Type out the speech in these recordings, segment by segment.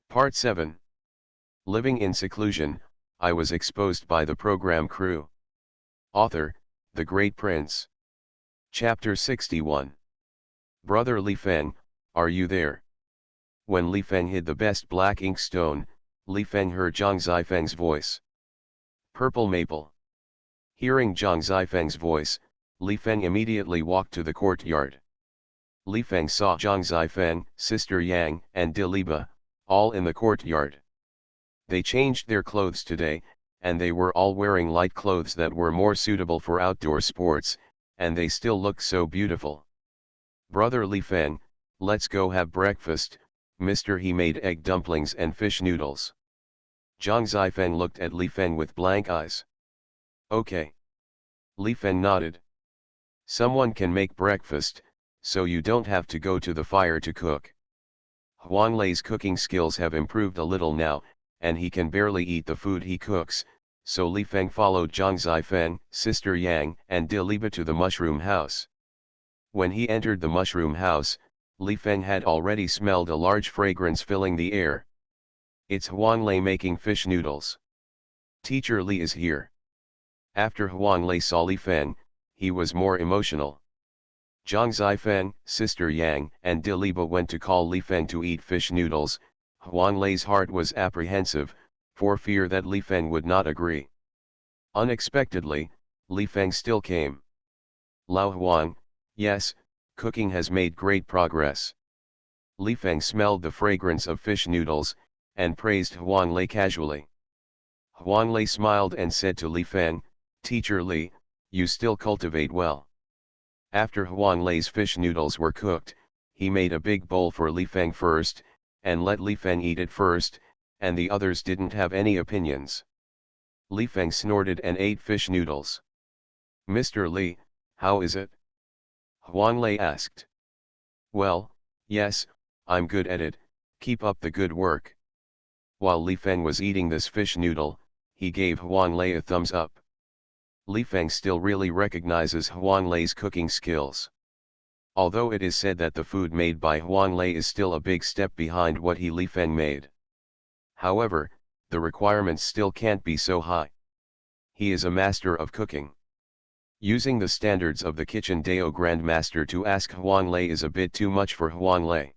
Part 7. Living in seclusion, I was exposed by the program crew. Author, The Great Prince. Chapter 61. Brother Li Feng, are you there? When Li Feng hid the best black ink stone, Li Feng heard Zhang Zifeng's voice. Purple maple. Hearing Zhang Zifeng's voice, Li Feng immediately walked to the courtyard. Li Feng saw Zhang Zifeng, Sister Yang, and Diliba, all in the courtyard. They changed their clothes today, and they were all wearing light clothes that were more suitable for outdoor sports, and they still looked so beautiful. Brother Li Feng, let's go have breakfast, Mister. He made egg dumplings and fish noodles. Zhang Zifeng looked at Li Feng with blank eyes. Okay. Li Feng nodded. Someone can make breakfast, so you don't have to go to the fire to cook. Huang Lei's cooking skills have improved a little now, and he can barely eat the food he cooks, so Li Feng followed Zhang Zifeng, Sister Yang, and Diliba to the mushroom house. When he entered the mushroom house, Li Feng had already smelled a large fragrance filling the air. It's Huang Lei making fish noodles. Teacher Li is here. After Huang Lei saw Li Feng, he was more emotional. Zhang Zifeng, Sister Yang, and Diliba went to call Li Feng to eat fish noodles. Huang Lei's heart was apprehensive, for fear that Li Feng would not agree. Unexpectedly, Li Feng still came. Lao Huang, yes, cooking has made great progress. Li Feng smelled the fragrance of fish noodles, and praised Huang Lei casually. Huang Lei smiled and said to Li Feng, Teacher Li, you still cultivate well. After Huang Lei's fish noodles were cooked, he made a big bowl for Li Feng first, and let Li Feng eat it first, and the others didn't have any opinions. Li Feng snorted and ate fish noodles. Mr. Li, how is it? Huang Lei asked. Well, yes, I'm good at it, keep up the good work. While Li Feng was eating this fish noodle, he gave Huang Lei a thumbs up. Li Feng still really recognizes Huang Lei's cooking skills. Although it is said that the food made by Huang Lei is still a big step behind what Li Feng made. However, the requirements still can't be so high. He is a master of cooking. Using the standards of the Kitchen Dao Grandmaster to ask Huang Lei is a bit too much for Huang Lei.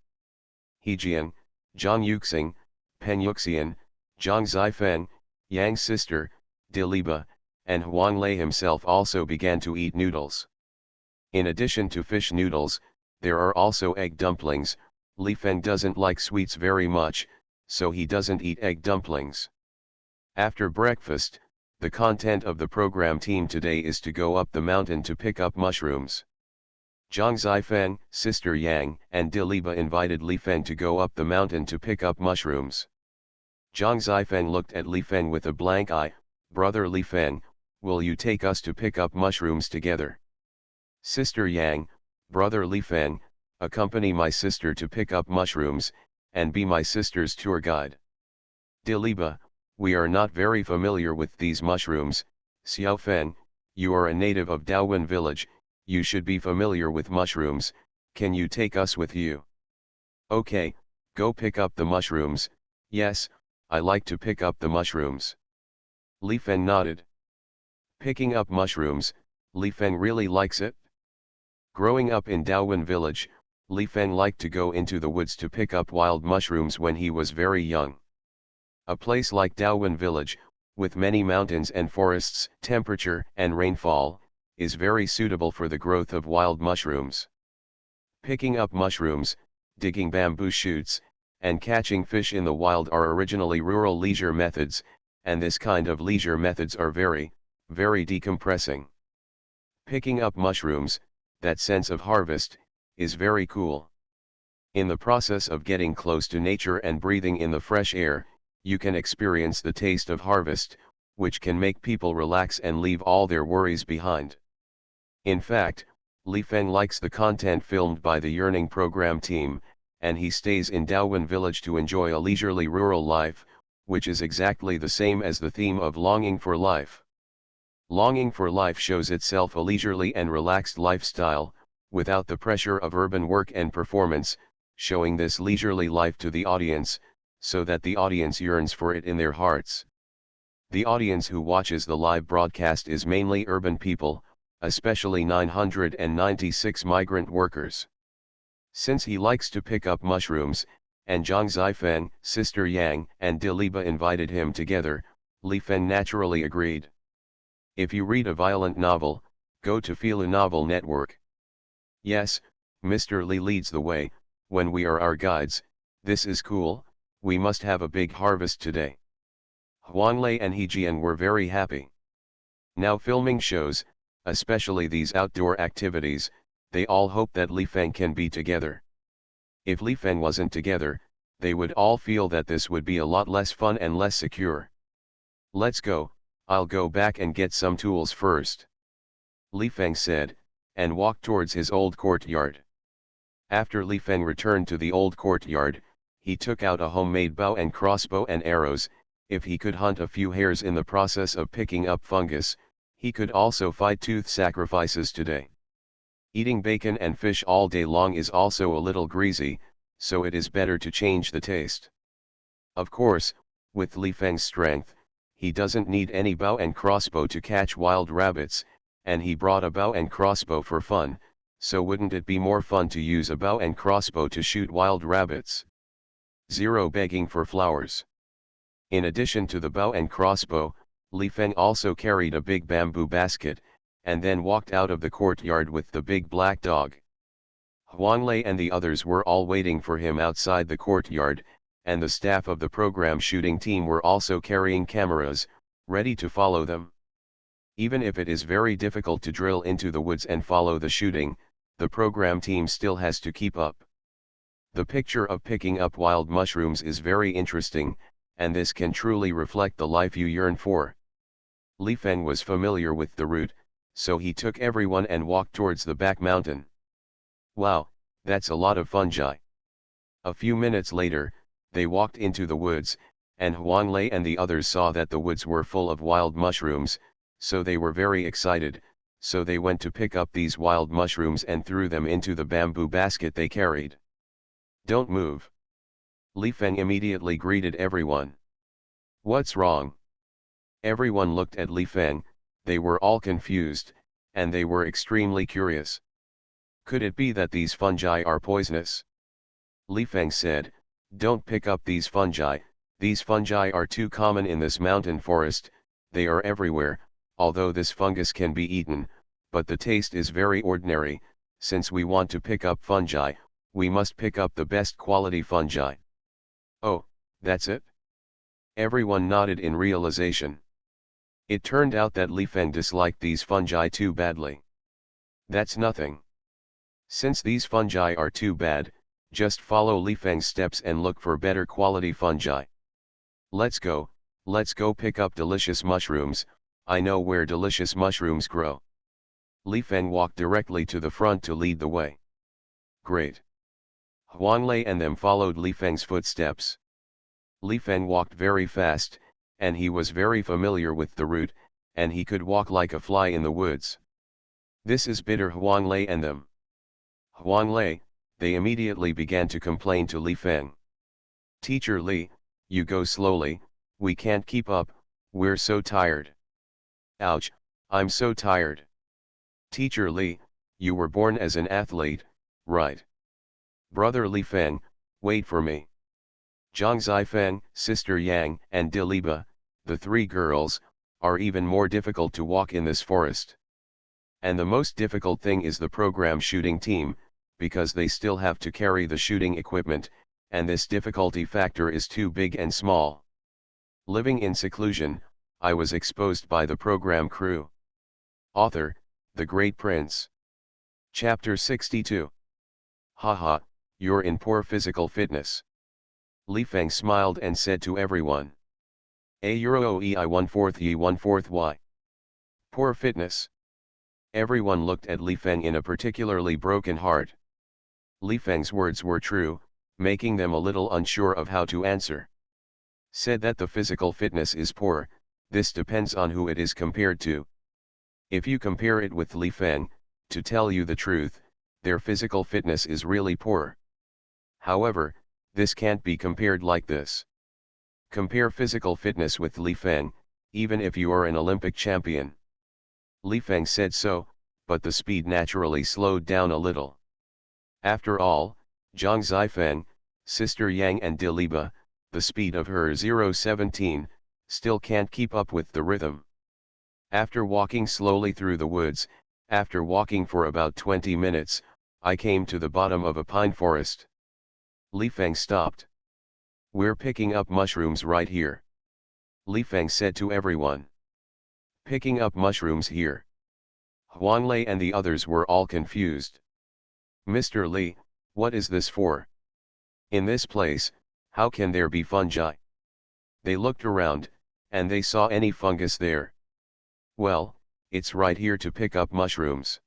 Hejian, Zhang Yuxing, Pen Yuxian, Zhang Zifeng, Yang's sister, Diliba, and Huang Lei himself also began to eat noodles. In addition to fish noodles, there are also egg dumplings. Li Feng doesn't like sweets very much, so he doesn't eat egg dumplings. After breakfast, the content of the program team today is to go up the mountain to pick up mushrooms. Zhang Zifeng, Sister Yang, and Diliba invited Li Feng to go up the mountain to pick up mushrooms. Zhang Zifeng looked at Li Feng with a blank eye. Brother Li Feng, will you take us to pick up mushrooms together? Sister Yang, Brother Li Feng, accompany my sister to pick up mushrooms, and be my sister's tour guide. Diliba, we are not very familiar with these mushrooms. Xiao Fen, you are a native of Daowen village, you should be familiar with mushrooms, can you take us with you? Okay, go pick up the mushrooms. Yes, I like to pick up the mushrooms. Li Feng nodded. Picking up mushrooms, Li Feng really likes it. Growing up in Daowen village, Li Feng liked to go into the woods to pick up wild mushrooms when he was very young. A place like Daowen village, with many mountains and forests, temperature and rainfall, is very suitable for the growth of wild mushrooms. Picking up mushrooms, digging bamboo shoots, and catching fish in the wild are originally rural leisure methods, and this kind of leisure methods are very, very decompressing. Picking up mushrooms, that sense of harvest, is very cool. In the process of getting close to nature and breathing in the fresh air, you can experience the taste of harvest, which can make people relax and leave all their worries behind. In fact, Li Feng likes the content filmed by the Yearning program team, and he stays in Daowen village to enjoy a leisurely rural life, which is exactly the same as the theme of Longing for Life. Longing for Life shows itself a leisurely and relaxed lifestyle, without the pressure of urban work and performance, showing this leisurely life to the audience, so that the audience yearns for it in their hearts. The audience who watches the live broadcast is mainly urban people, especially 996 migrant workers. Since he likes to pick up mushrooms, and Zhang Zifeng, Sister Yang, and Diliba invited him together, Li Feng naturally agreed. If you read a violent novel, go to Fila Novel Network. Yes, Mr. Li leads the way, when we are our guides. This is cool, we must have a big harvest today. Huang Lei and He Jian were very happy. Now filming shows, especially these outdoor activities, they all hope that Li Feng can be together. If Li Feng wasn't together, they would all feel that this would be a lot less fun and less secure. Let's go, I'll go back and get some tools first. Li Feng said, and walked towards his old courtyard. After Li Feng returned to the old courtyard, he took out a homemade bow and crossbow and arrows. If he could hunt a few hares in the process of picking up fungus, he could also fight tooth sacrifices today. Eating bacon and fish all day long is also a little greasy, so it is better to change the taste. Of course, with Li Feng's strength, he doesn't need any bow and crossbow to catch wild rabbits, and he brought a bow and crossbow for fun, so wouldn't it be more fun to use a bow and crossbow to shoot wild rabbits? 0 Begging for flowers. In addition to the bow and crossbow, Li Feng also carried a big bamboo basket, and then walked out of the courtyard with the big black dog. Huang Lei and the others were all waiting for him outside the courtyard, and the staff of the program shooting team were also carrying cameras, ready to follow them. Even if it is very difficult to drill into the woods and follow the shooting, the program team still has to keep up. The picture of picking up wild mushrooms is very interesting, and this can truly reflect the life you yearn for. Li Feng was familiar with the route, so he took everyone and walked towards the back mountain. Wow, that's a lot of fungi. A few minutes later, they walked into the woods, and Huang Lei and the others saw that the woods were full of wild mushrooms, so they were very excited, so they went to pick up these wild mushrooms and threw them into the bamboo basket they carried. Don't move. Li Feng immediately greeted everyone. What's wrong? Everyone looked at Li Feng, they were all confused, and they were extremely curious. Could it be that these fungi are poisonous? Li Feng said, don't pick up these fungi are too common in this mountain forest, they are everywhere, although this fungus can be eaten, but the taste is very ordinary. Since we want to pick up fungi, we must pick up the best quality fungi. Oh, that's it? Everyone nodded in realization. It turned out that Li Feng disliked these fungi too badly. That's nothing. Since these fungi are too bad, just follow Li Feng's steps and look for better quality fungi. Let's go pick up delicious mushrooms, I know where delicious mushrooms grow. Li Feng walked directly to the front to lead the way. Great. Huang Lei and them followed Li Feng's footsteps. Li Feng walked very fast, and he was very familiar with the route, and he could walk like a fly in the woods. This is bitter, Huang Lei and them. Huang Lei, they immediately began to complain to Li Feng. Teacher Li, you go slowly, we can't keep up, we're so tired. Ouch, I'm so tired. Teacher Li, you were born as an athlete, right? Brother Li Feng, wait for me. Zhang Zifeng, Sister Yang, and Diliba, the three girls, are even more difficult to walk in this forest. And the most difficult thing is the program shooting team, because they still have to carry the shooting equipment, and this difficulty factor is too big and small. Living in seclusion, I was exposed by the program crew. Author, The Great Prince. Chapter 62. Haha, you're in poor physical fitness. Li Feng smiled and said to everyone. €OEI 1/4 Ye 1/4 Y. Poor fitness. Everyone looked at Li Feng in a particularly broken heart. Li Feng's words were true, making them a little unsure of how to answer. Said that the physical fitness is poor, this depends on who it is compared to. If you compare it with Li Feng, to tell you the truth, their physical fitness is really poor. However, this can't be compared like this. Compare physical fitness with Li Feng, even if you are an Olympic champion. Li Feng said so, but the speed naturally slowed down a little. After all, Zhang Zifeng, Sister Yang and Diliba, the speed of her 017, still can't keep up with the rhythm. After walking slowly through the woods, after walking for about 20 minutes, I came to the bottom of a pine forest. Li Feng stopped. "We're picking up mushrooms right here," Li Feng said to everyone. "Picking up mushrooms here?" Huang Lei and the others were all confused. "Mr. Li, what is this for? In this place, how can there be fungi?" They looked around, and they saw any fungus there. "Well, it's right here to pick up mushrooms,"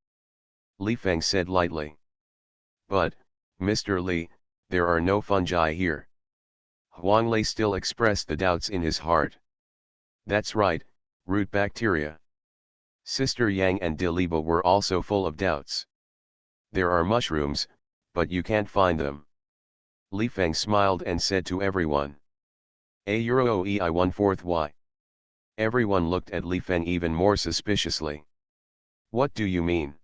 Li Feng said lightly. "But, Mr. Li, there are no fungi here." Huang Lei still expressed the doubts in his heart. "That's right, root bacteria." Sister Yang and Diliba were also full of doubts. "There are mushrooms, but you can't find them." Li Feng smiled and said to everyone, "A-Euro-OEI 1/4 Y." Everyone looked at Li Feng even more suspiciously. "What do you mean?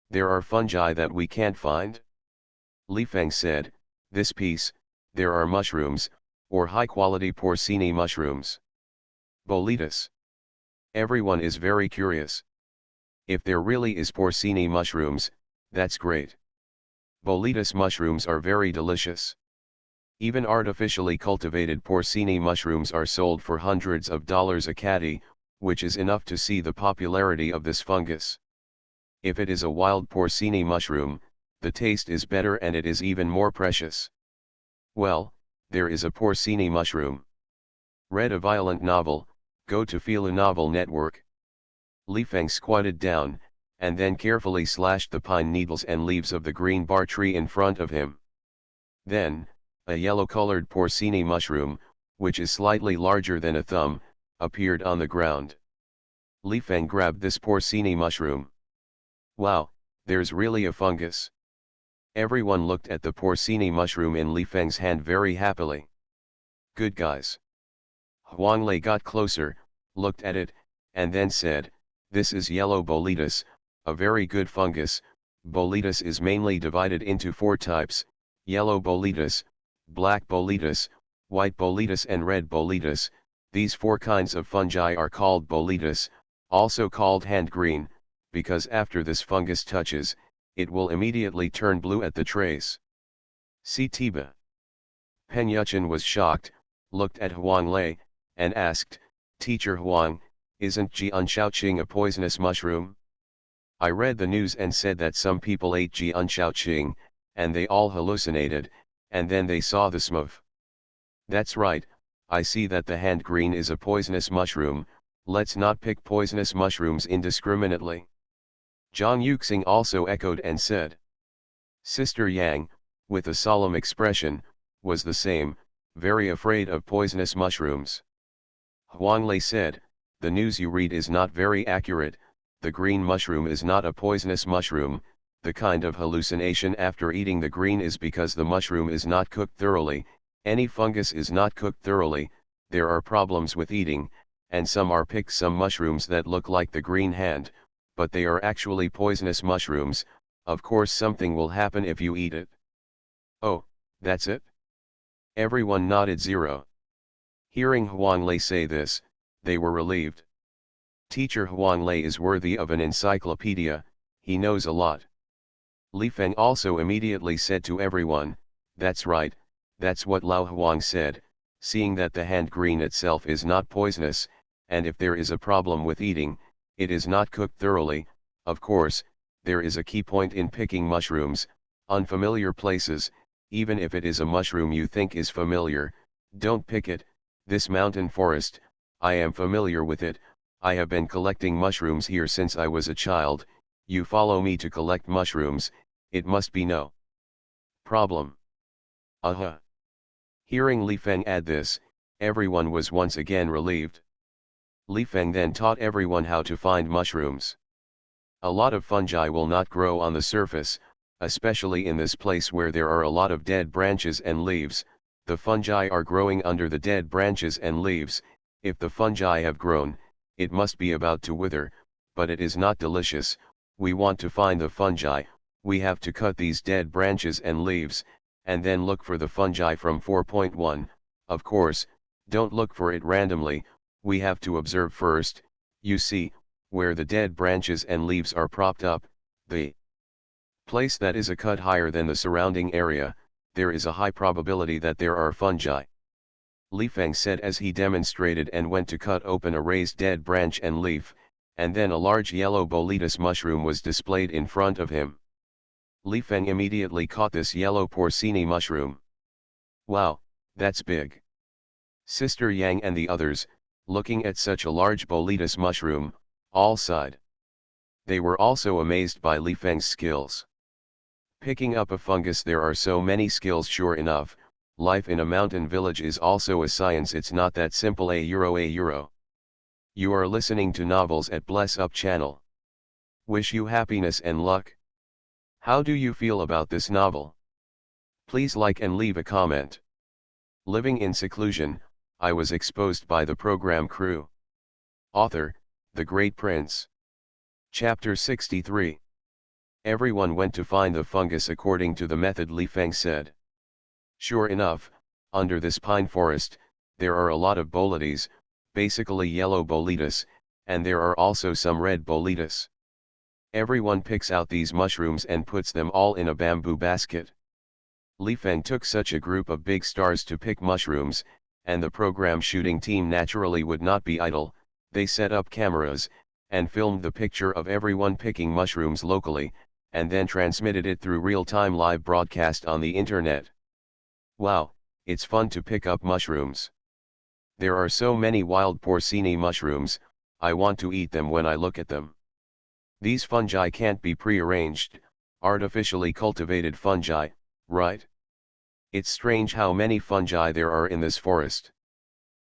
There are fungi that we can't find?" Li Feng said, "This piece, there are mushrooms, or high-quality porcini mushrooms. Boletus." Everyone is very curious. If there really is porcini mushrooms, that's great. Boletus mushrooms are very delicious. Even artificially cultivated porcini mushrooms are sold for hundreds of dollars a caddy, which is enough to see the popularity of this fungus. If it is a wild porcini mushroom, the taste is better and it is even more precious. Well, there is a porcini mushroom. Read a violent novel, go to Fila Novel Network. Li Feng squatted down, and then carefully slashed the pine needles and leaves of the green bar tree in front of him. Then, a yellow-colored porcini mushroom, which is slightly larger than a thumb, appeared on the ground. Li Feng grabbed this porcini mushroom. "Wow, there's really a fungus." Everyone looked at the porcini mushroom in Li Feng's hand very happily. "Good guys." Huang Lei got closer, looked at it, and then said, "This is yellow boletus, a very good fungus. Boletus is mainly divided into 4 types, yellow boletus, black boletus, white boletus and red boletus. These 4 kinds of fungi are called boletus, also called hand green, because after this fungus touches, it will immediately turn blue at the trace." See Tiba. Pen Yuchen was shocked, looked at Huang Lei, and asked, "Teacher Huang, isn't Jianshaoqing a poisonous mushroom? I read the news and said that some people ate Jianshaoqing, and they all hallucinated, and then they saw the smoke." "That's right, I see that the hand green is a poisonous mushroom. Let's not pick poisonous mushrooms indiscriminately." Zhang Yuxing also echoed and said. Sister Yang, with a solemn expression, was the same, very afraid of poisonous mushrooms. Huang Lei said, "The news you read is not very accurate. The green mushroom is not a poisonous mushroom. The kind of hallucination after eating the green is because the mushroom is not cooked thoroughly. Any fungus is not cooked thoroughly. There are problems with eating, and some are picked some mushrooms that look like the green hand, but they are actually poisonous mushrooms. Of course something will happen if you eat it." "Oh, that's it?" Everyone nodded 0. Hearing Huang Lei say this, they were relieved. Teacher Huang Lei is worthy of an encyclopedia, he knows a lot. Li Feng also immediately said to everyone, "That's right, that's what Lao Huang said, seeing that the hand green itself is not poisonous, and if there is a problem with eating, it is not cooked thoroughly. Of course, there is a key point in picking mushrooms, unfamiliar places, even if it is a mushroom you think is familiar, don't pick it. This mountain forest, I am familiar with it, I have been collecting mushrooms here since I was a child. You follow me to collect mushrooms, it must be no problem." Aha! Hearing Li Feng add this, everyone was once again relieved. Li Feng then taught everyone how to find mushrooms. A lot of fungi will not grow on the surface, especially in this place where there are a lot of dead branches and leaves. The fungi are growing under the dead branches and leaves. If the fungi have grown, it must be about to wither, but it is not delicious. We want to find the fungi. We have to cut these dead branches and leaves, and then look for the fungi from 4.1. Of course, don't look for it randomly, we have to observe first. You see, where the dead branches and leaves are propped up, the place that is a cut higher than the surrounding area, there is a high probability that there are fungi. Li Feng said as he demonstrated and went to cut open a raised dead branch and leaf, and then a large yellow boletus mushroom was displayed in front of him. Li Feng immediately caught this yellow porcini mushroom. Wow, that's big. Sister Yang and the others, looking at such a large boletus mushroom, all sighed. They were also amazed by Li Feng's skills. Picking up a fungus, there are so many skills. Sure enough, life in a mountain village is also a science. It's not that simple. A euro. You are listening to Novels at Bless Up channel. Wish you happiness and luck. How do you feel about this novel? Please like and leave a comment. Living in seclusion, I was exposed by the program crew. Author, The Great Prince. Chapter 63. Everyone went to find the fungus according to the method Li Feng said. Sure enough, under this pine forest, there are a lot of boletes, basically yellow boletus, and there are also some red boletus. Everyone picks out these mushrooms and puts them all in a bamboo basket. Li Feng took such a group of big stars to pick mushrooms, and the program shooting team naturally would not be idle. They set up cameras, and filmed the picture of everyone picking mushrooms locally, and then transmitted it through real-time live broadcast on the internet. Wow, it's fun to pick up mushrooms. There are so many wild porcini mushrooms, I want to eat them when I look at them. These fungi can't be pre-arranged, artificially cultivated fungi, right? It's strange how many fungi there are in this forest.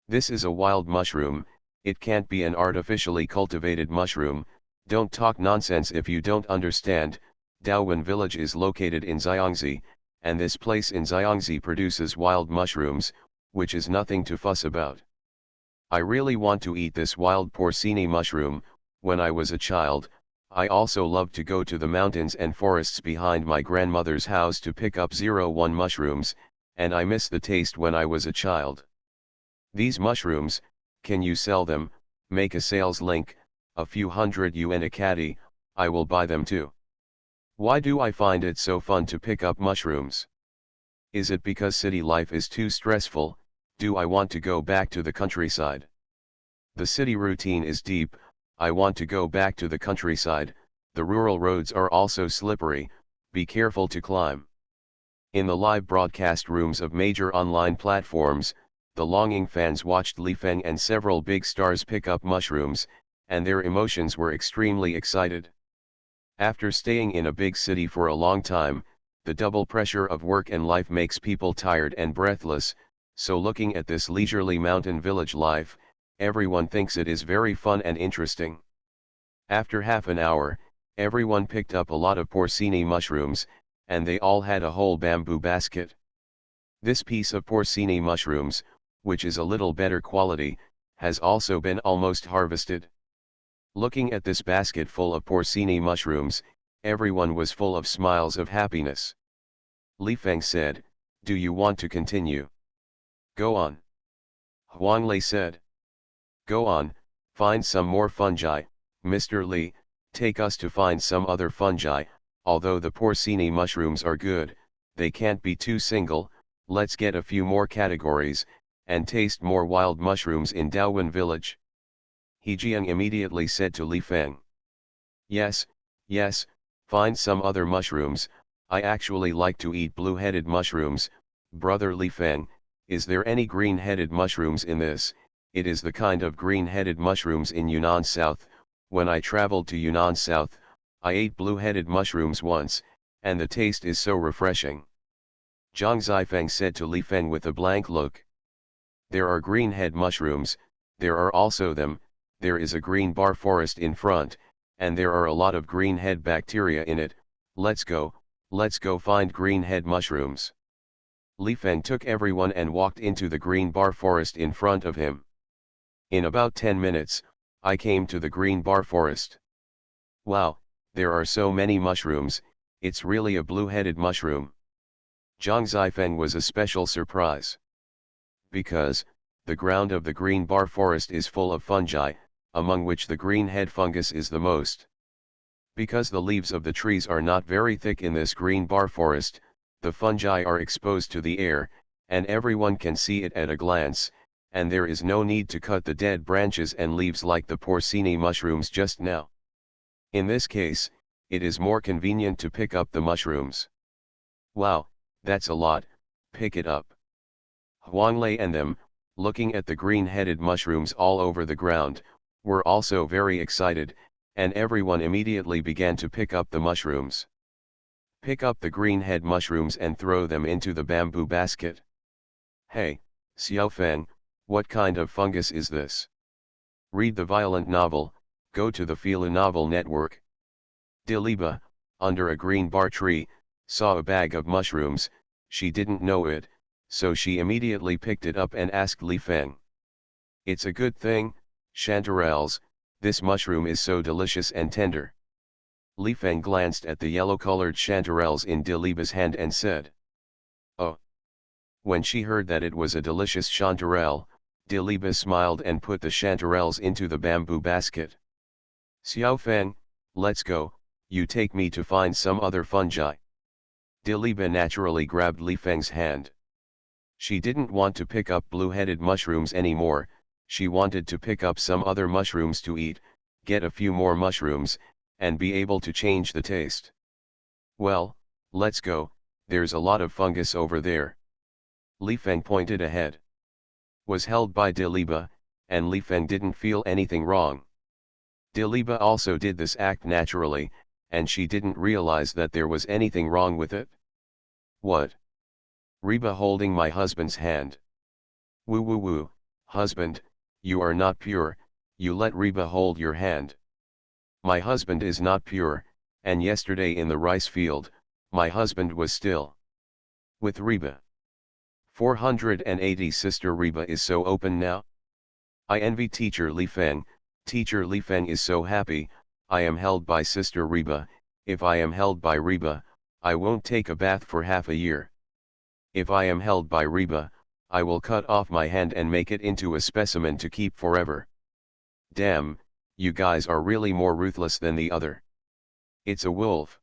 This is a wild mushroom, it can't be an artificially cultivated mushroom. Don't talk nonsense if you don't understand. Daowen village is located in Xiangxi, and this place in Xiangxi produces wild mushrooms, which is nothing to fuss about. I really want to eat this wild porcini mushroom. When I was a child, I also loved to go to the mountains and forests behind my grandmother's house to pick up 01 mushrooms, and I miss the taste when I was a child. These mushrooms, can you sell them? Make a sales link, a few $100 a caddy, I will buy them too. Why do I find it so fun to pick up mushrooms? Is it because city life is too stressful? Do I want to go back to the countryside? The city routine is deep, I want to go back to the countryside. The rural roads are also slippery, be careful to climb. In the live broadcast rooms of major online platforms, the longing fans watched Li Feng and several big stars pick up mushrooms, and their emotions were extremely excited. After staying in a big city for a long time, the double pressure of work and life makes people tired and breathless, so looking at this leisurely mountain village life, everyone thinks it is very fun and interesting. After half an hour, everyone picked up a lot of porcini mushrooms, and they all had a whole bamboo basket. This piece of porcini mushrooms, which is a little better quality, has also been almost harvested. Looking at this basket full of porcini mushrooms, everyone was full of smiles of happiness. Li Feng said, "Do you want to continue?" "Go on." Huang Lei said. "Go on, find some more fungi, Mr. Li, take us to find some other fungi. Although the porcini mushrooms are good, they can't be too single, let's get a few more categories, and taste more wild mushrooms in Daowen village." He Jiang immediately said to Li Feng. Yes, find some other mushrooms, I actually like to eat blue-headed mushrooms. Brother Li Feng, is there any green-headed mushrooms in this? It is the kind of green-headed mushrooms in Yunnan South. When I traveled to Yunnan South, I ate blue-headed mushrooms once, and the taste is so refreshing. Zhang Zifeng said to Li Feng with a blank look. There are green-head mushrooms, there are also them, there is a green bar forest in front, and there are a lot of green-head bacteria in it. Let's go find green-head mushrooms. Li Feng took everyone and walked into the green bar forest in front of him. In about 10 minutes, I came to the green bar forest. Wow, there are so many mushrooms, it's really a blue-headed mushroom. Zhang Zifeng was a special surprise. Because, the ground of the green bar forest is full of fungi, among which the green head fungus is the most. Because the leaves of the trees are not very thick in this green bar forest, the fungi are exposed to the air, and everyone can see it at a glance, and there is no need to cut the dead branches and leaves like the porcini mushrooms just now. In this case, it is more convenient to pick up the mushrooms. Wow, that's a lot, pick it up. Huang Lei and them, looking at the green-headed mushrooms all over the ground, were also very excited, and everyone immediately began to pick up the mushrooms. Pick up the green head mushrooms and throw them into the bamboo basket. Hey, Xiaofeng, what kind of fungus is this? Read the violent novel, go to the Fila Novel Network. Diliba, under a green bar tree, saw a bag of mushrooms. She didn't know it, so she immediately picked it up and asked Li Feng. It's a good thing, chanterelles, this mushroom is so delicious and tender. Li Feng glanced at the yellow-colored chanterelles in Diliba's hand and said, "Oh." When she heard that it was a delicious chanterelle, Diliba smiled and put the chanterelles into the bamboo basket. "Xiaofeng, let's go, you take me to find some other fungi." Diliba naturally grabbed Li Feng's hand. She didn't want to pick up blue-headed mushrooms anymore, she wanted to pick up some other mushrooms to eat, get a few more mushrooms, and be able to change the taste. "Well, let's go, there's a lot of fungus over there." Li Feng pointed ahead. Was held by Diliba, and Li Feng didn't feel anything wrong. Diliba also did this act naturally, and she didn't realize that there was anything wrong with it. What? Reba holding my husband's hand. Woo woo woo, husband, you are not pure, you let Reba hold your hand. My husband is not pure, and yesterday in the rice field, my husband was still with Reba. 480 Sister Reba is so open now. I envy Teacher Li Feng, Teacher Li Feng is so happy, I am held by Sister Reba, if I am held by Reba, I won't take a bath for half a year. If I am held by Reba, I will cut off my hand and make it into a specimen to keep forever. Damn, you guys are really more ruthless than the other. It's a wolf.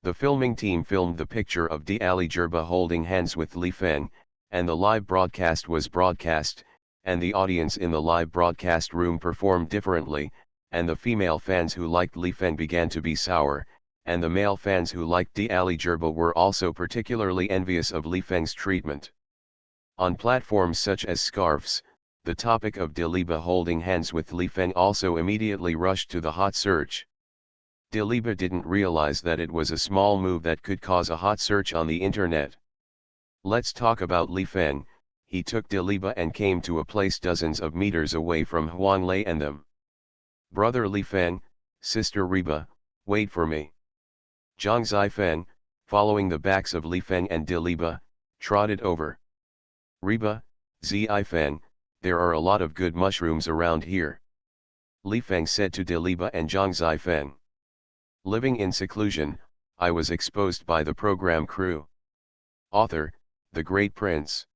The filming team filmed the picture of D. Ali Jerba holding hands with Li Feng, and the live broadcast was broadcast, and the audience in the live broadcast room performed differently, and the female fans who liked Li Feng began to be sour, and the male fans who liked D. Ali Jerba were also particularly envious of Li Feng's treatment. On platforms such as Scarfs, the topic of Diliba holding hands with Li Feng also immediately rushed to the hot search. Diliba didn't realize that it was a small move that could cause a hot search on the internet. Let's talk about Li Feng. He took Diliba and came to a place dozens of meters away from Huang Lei and them. Brother Li Feng, Sister Reba, wait for me. Zhang Zifeng, following the backs of Li Feng and Diliba, trotted over. Reba, Zifeng, there are a lot of good mushrooms around here. Li Feng said to Diliba and Zhang Zifeng. Living in seclusion, I was exposed by the program crew. Author, The Great Prince.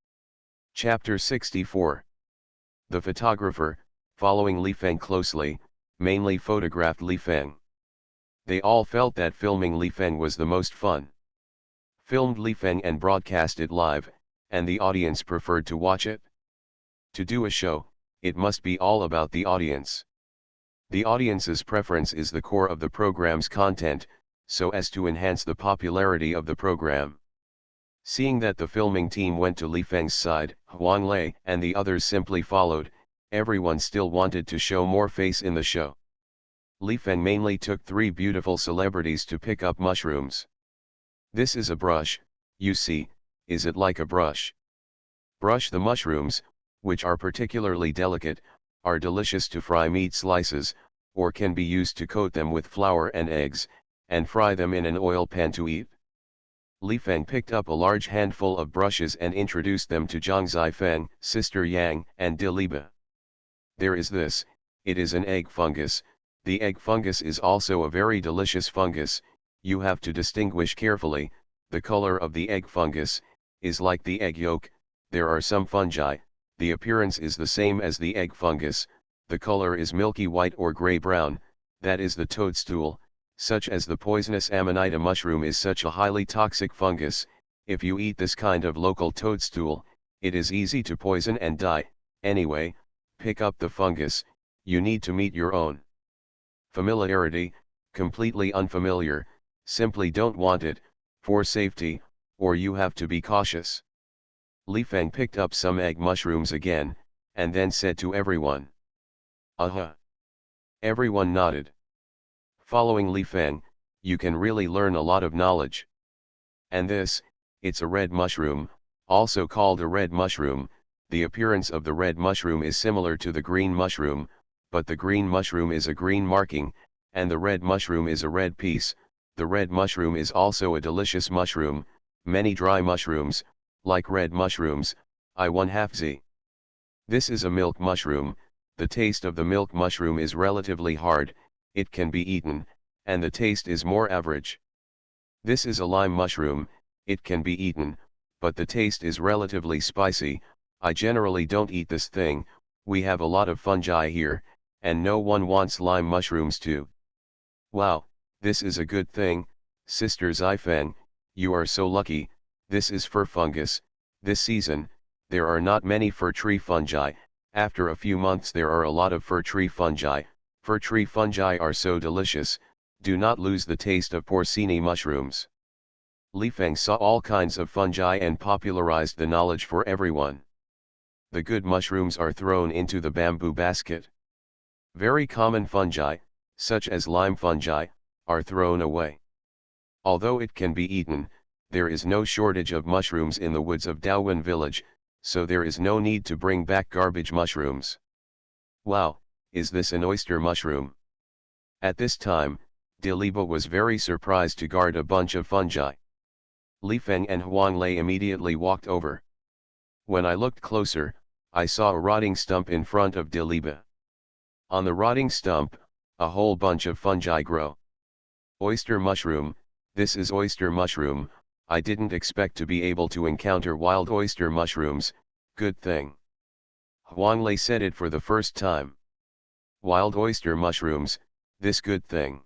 Chapter 64. The photographer, following Li Feng closely, mainly photographed Li Feng. They all felt that filming Li Feng was the most fun. Filmed Li Feng and broadcast it live, and the audience preferred to watch it. To do a show, it must be all about the audience. The audience's preference is the core of the program's content, so as to enhance the popularity of the program. Seeing that the filming team went to Li Feng's side, Huang Lei and the others simply followed, everyone still wanted to show more face in the show. Li Feng mainly took 3 beautiful celebrities to pick up mushrooms. This is a brush, you see, is it like a brush? Brush the mushrooms, which are particularly delicate, are delicious to fry meat slices, or can be used to coat them with flour and eggs, and fry them in an oil pan to eat. Li Feng picked up a large handful of brushes and introduced them to Zhang Zifeng, Sister Yang, and Diliba. There is this, it is an egg fungus. The egg fungus is also a very delicious fungus. You have to distinguish carefully. The color of the egg fungus is like the egg yolk. There are some fungi, the appearance is the same as the egg fungus, the color is milky white or gray-brown, that is the toadstool, such as the poisonous Amanita mushroom is such a highly toxic fungus. If you eat this kind of local toadstool, it is easy to poison and die. Anyway, pick up the fungus, you need to meet your own. Familiarity, completely unfamiliar, simply don't want it, for safety, or you have to be cautious. Li Feng picked up some egg mushrooms again, and then said to everyone. Aha! Everyone nodded. Following Li Feng, you can really learn a lot of knowledge. And this, it's a red mushroom, also called a red mushroom. The appearance of the red mushroom is similar to the green mushroom, but the green mushroom is a green marking, and the red mushroom is a red piece. The red mushroom is also a delicious mushroom. Many dry mushrooms, like red mushrooms, I1/2Z. This is a milk mushroom. The taste of the milk mushroom is relatively hard, it can be eaten, and the taste is more average. This is a lime mushroom, it can be eaten, but the taste is relatively spicy. I generally don't eat this thing. We have a lot of fungi here, and no one wants lime mushrooms too. Wow, this is a good thing, Sister Zifeng, you are so lucky. This is fir fungus. This season, there are not many fir tree fungi. After a few months there are a lot of fir tree fungi. Fir tree fungi are so delicious, do not lose the taste of porcini mushrooms. Li Feng saw all kinds of fungi and popularized the knowledge for everyone. The good mushrooms are thrown into the bamboo basket. Very common fungi, such as lime fungi, are thrown away. Although it can be eaten, there is no shortage of mushrooms in the woods of Daowen village, so there is no need to bring back garbage mushrooms. Wow, is this an oyster mushroom? At this time, Diliba was very surprised to guard a bunch of fungi. Li Feng and Huang Lei immediately walked over. When I looked closer, I saw a rotting stump in front of Diliba. On the rotting stump, a whole bunch of fungi grow. Oyster mushroom, this is oyster mushroom. I didn't expect to be able to encounter wild oyster mushrooms, good thing. Huang Lei said it for the first time. Wild oyster mushrooms, this good thing.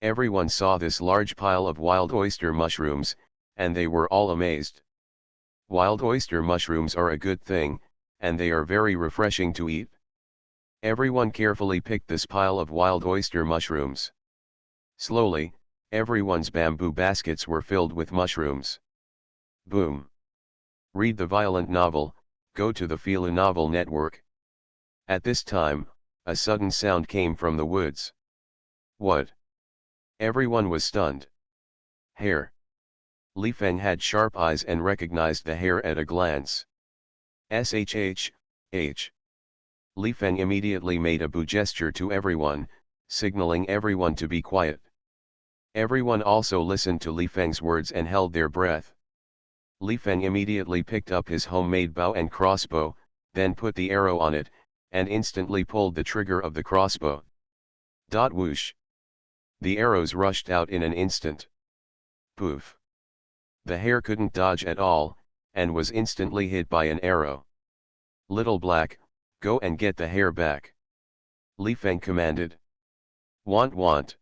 Everyone saw this large pile of wild oyster mushrooms, and they were all amazed. Wild oyster mushrooms are a good thing, and they are very refreshing to eat. Everyone carefully picked this pile of wild oyster mushrooms. Slowly, everyone's bamboo baskets were filled with mushrooms. Boom. Read the violent novel, go to the Phila Novel Network. At this time, a sudden sound came from the woods. What? Everyone was stunned. Hare. Li Feng had sharp eyes and recognized the hare at a glance. Shh. Li Feng immediately made a boo gesture to everyone, signaling everyone to be quiet. Everyone also listened to Li Feng's words and held their breath. Li Feng immediately picked up his homemade bow and crossbow, then put the arrow on it, and instantly pulled the trigger of the crossbow. Whoosh! The arrows rushed out in an instant. Poof! The hare couldn't dodge at all, and was instantly hit by an arrow. Little Black, go and get the hare back. Li Feng commanded. Want.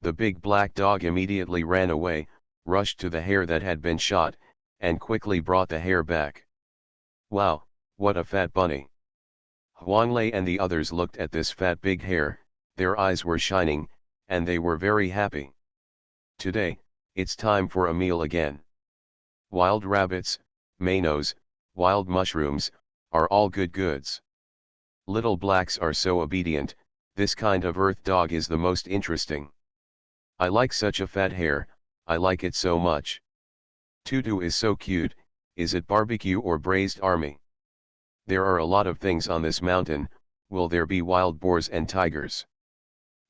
The big black dog immediately ran away, rushed to the hare that had been shot, and quickly brought the hare back. Wow, what a fat bunny. Huang Lei and the others looked at this fat big hare, their eyes were shining, and they were very happy. Today, it's time for a meal again. Wild rabbits, minnows, wild mushrooms, are all good goods. Little blacks are so obedient, this kind of earth dog is the most interesting. I like such a fat hare, I like it so much. Tutu is so cute, is it barbecue or braised army? There are a lot of things on this mountain, will there be wild boars and tigers?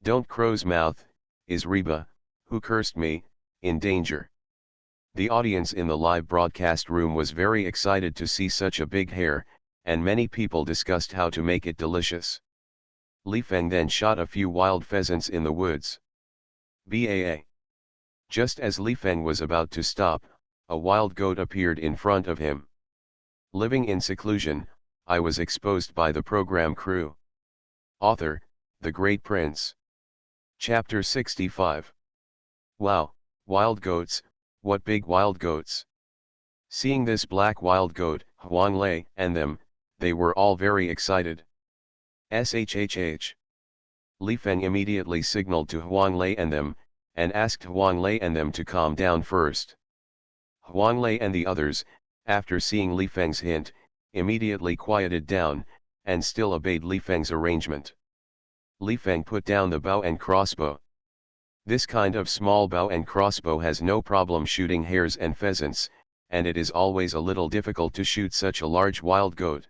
Don't crow's mouth, is Reba, who cursed me, in danger? The audience in the live broadcast room was very excited to see such a big hare, and many people discussed how to make it delicious. Li Feng then shot a few wild pheasants in the woods. Baa. Just as Li Feng was about to stop, a wild goat appeared in front of him. Living in seclusion, I was exposed by the program crew. Author, The Great Prince. Chapter 65. Wow, wild goats, what big wild goats! Seeing this black wild goat, Huang Lei and them, they were all very excited. Shhh. Li Feng immediately signaled to Huang Lei and them, and asked Huang Lei and them to calm down first. Huang Lei and the others, after seeing Li Feng's hint, immediately quieted down, and still obeyed Li Feng's arrangement. Li Feng put down the bow and crossbow. This kind of small bow and crossbow has no problem shooting hares and pheasants, and it is always a little difficult to shoot such a large wild goat.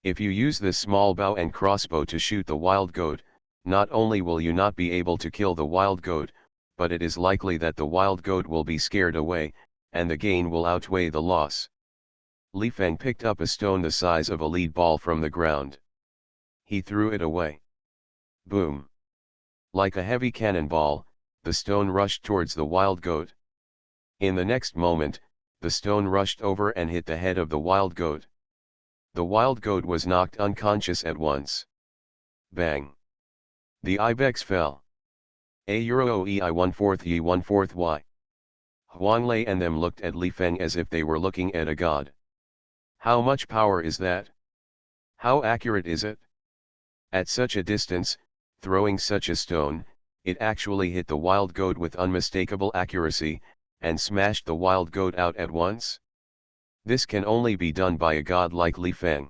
If you use this small bow and crossbow to shoot the wild goat, not only will you not be able to kill the wild goat, but it is likely that the wild goat will be scared away, and the gain will outweigh the loss. Li Feng picked up a stone the size of a lead ball from the ground. He threw it away. Boom! Like a heavy cannonball, the stone rushed towards the wild goat. In the next moment, the stone rushed over and hit the head of the wild goat. The wild goat was knocked unconscious at once. Bang! The ibex fell. A-Euro-E I 1/4 Ye 1/4 Y. Huang Lei and them looked at Li Feng as if they were looking at a god. How much power is that? How accurate is it? At such a distance, throwing such a stone, it actually hit the wild goat with unmistakable accuracy, and smashed the wild goat out at once? This can only be done by a god like Li Feng.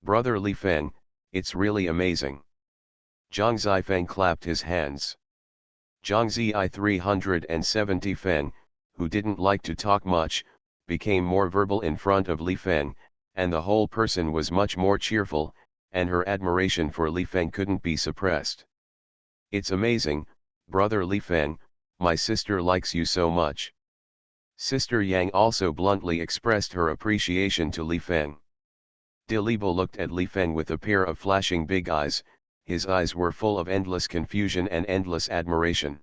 Brother Li Feng, it's really amazing. Zhang Zifeng clapped his hands. Zhang Zi 370 Feng, who didn't like to talk much, became more verbal in front of Li Feng, and the whole person was much more cheerful, and her admiration for Li Feng couldn't be suppressed. It's amazing, brother Li Feng, my sister likes you so much. Sister Yang also bluntly expressed her appreciation to Li Feng. De Libo looked at Li Feng with a pair of flashing big eyes. His eyes were full of endless confusion and endless admiration.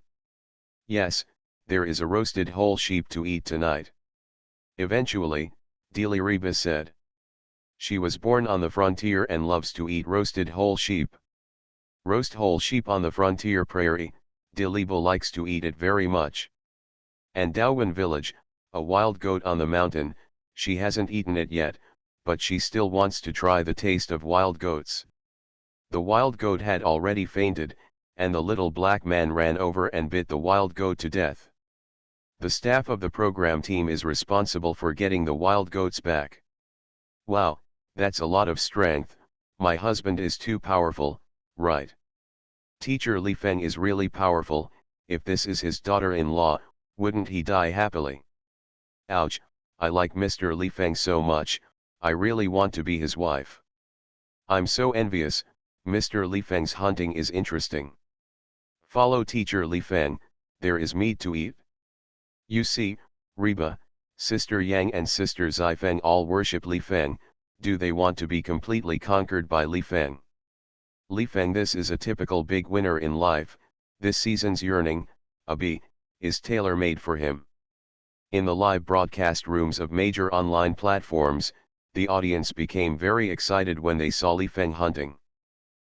Yes, there is a roasted whole sheep to eat tonight. Eventually, Dili Reba said. She was born on the frontier and loves to eat roasted whole sheep. Roast whole sheep on the frontier prairie, Dilibo likes to eat it very much. And Daowen village, a wild goat on the mountain, she hasn't eaten it yet, but she still wants to try the taste of wild goats. The wild goat had already fainted, and the little black man ran over and bit the wild goat to death. The staff of the program team is responsible for getting the wild goats back. Wow, that's a lot of strength. My husband is too powerful, right? Teacher Li Feng is really powerful. If this is his daughter-in-law, wouldn't he die happily? Ouch, I like Mr. Li Feng so much, I really want to be his wife. I'm so envious. Mr. Li Feng's hunting is interesting. Follow Teacher Li Feng, there is meat to eat. You see, Reba, Sister Yang and Sister Zifeng all worship Li Feng. Do they want to be completely conquered by Li Feng? Li Feng, this is a typical big winner in life. This season's yearning, a bee, is tailor-made for him. In the live broadcast rooms of major online platforms, the audience became very excited when they saw Li Feng hunting.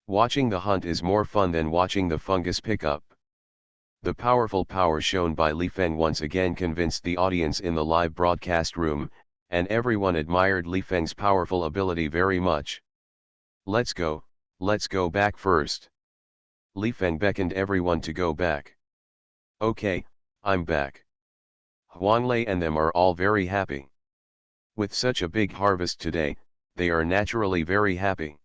Watching the hunt is more fun than watching the fungus pick up. The powerful power shown by Li Feng once again convinced the audience in the live broadcast room, and everyone admired Li Feng's powerful ability very much. Let's go back first. Li Feng beckoned everyone to go back. Okay, I'm back. Huang Lei and them are all very happy. With such a big harvest today, they are naturally very happy.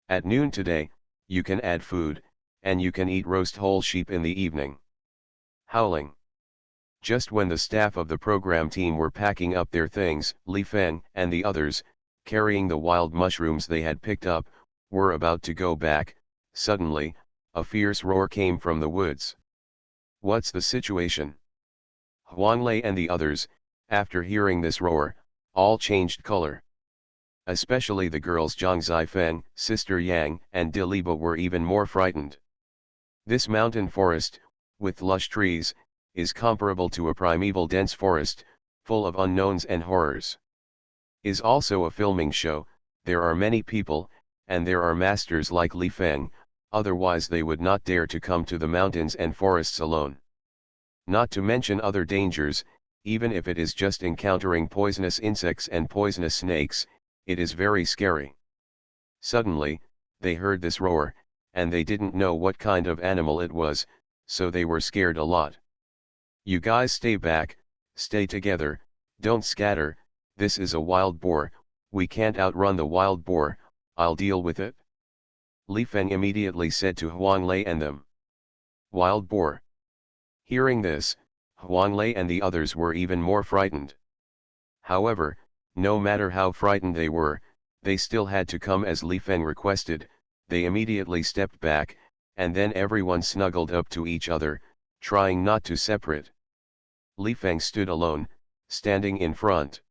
At noon today, you can add food, and you can eat roast whole sheep in the evening. Howling. Just when the staff of the program team were packing up their things, Li Feng and the others, carrying the wild mushrooms they had picked up, were about to go back. Suddenly, a fierce roar came from the woods. What's the situation? Huanglei and the others, after hearing this roar, all changed color. Especially the girls Zhang Zifeng, Sister Yang, and Diliba were even more frightened. This mountain forest, with lush trees, is comparable to a primeval dense forest, full of unknowns and horrors. Is also a filming show, there are many people, and there are masters like Li Feng, otherwise they would not dare to come to the mountains and forests alone. Not to mention other dangers, even if it is just encountering poisonous insects and poisonous snakes, it is very scary. Suddenly, they heard this roar, and they didn't know what kind of animal it was, so they were scared a lot. You guys stay back, stay together, don't scatter, this is a wild boar, we can't outrun the wild boar, I'll deal with it. Li Feng immediately said to Huanglei and them. Wild boar. Hearing this, Huanglei and the others were even more frightened. However, no matter how frightened they were, they still had to come as Li Feng requested. They immediately stepped back, and then everyone snuggled up to each other, trying not to separate. Li Feng stood alone, standing in front.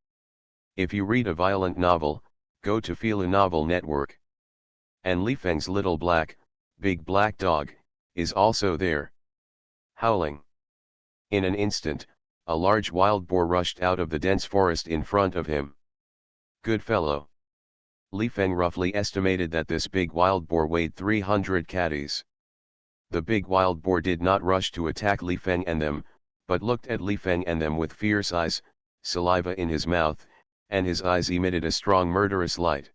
If you read a violent novel, go to Fila Novel Network. And Li Feng's little big black dog, is also there. Howling. In an instant, a large wild boar rushed out of the dense forest in front of him. Good fellow. Li Feng roughly estimated that this big wild boar weighed 300 kgs. The big wild boar did not rush to attack Li Feng and them, but looked at Li Feng and them with fierce eyes, saliva in his mouth, and his eyes emitted a strong murderous light.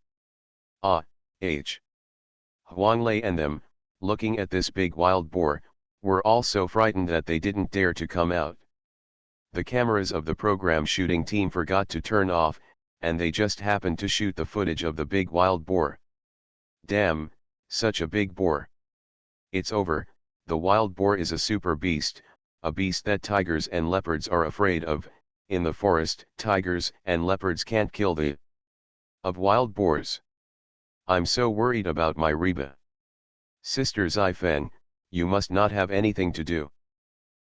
Huanglei and them, looking at this big wild boar, were all so frightened that they didn't dare to come out. The cameras of the program shooting team forgot to turn off, and they just happened to shoot the footage of the big wild boar. Damn, such a big boar. It's over, the wild boar is a super beast, a beast that tigers and leopards are afraid of. In the forest, tigers and leopards can't kill the of wild boars. I'm so worried about my Reba. Sister Zifeng, you must not have anything to do.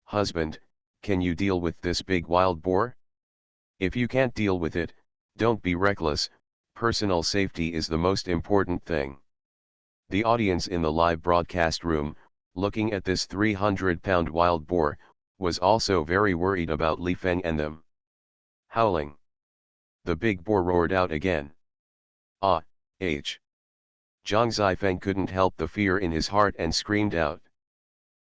Husband, can you deal with this big wild boar? If you can't deal with it, don't be reckless, personal safety is the most important thing. The audience in the live broadcast room, looking at this 300-pound wild boar, was also very worried about Li Feng and them. Howling. The big boar roared out again. Zhang Zifeng couldn't help the fear in his heart and screamed out.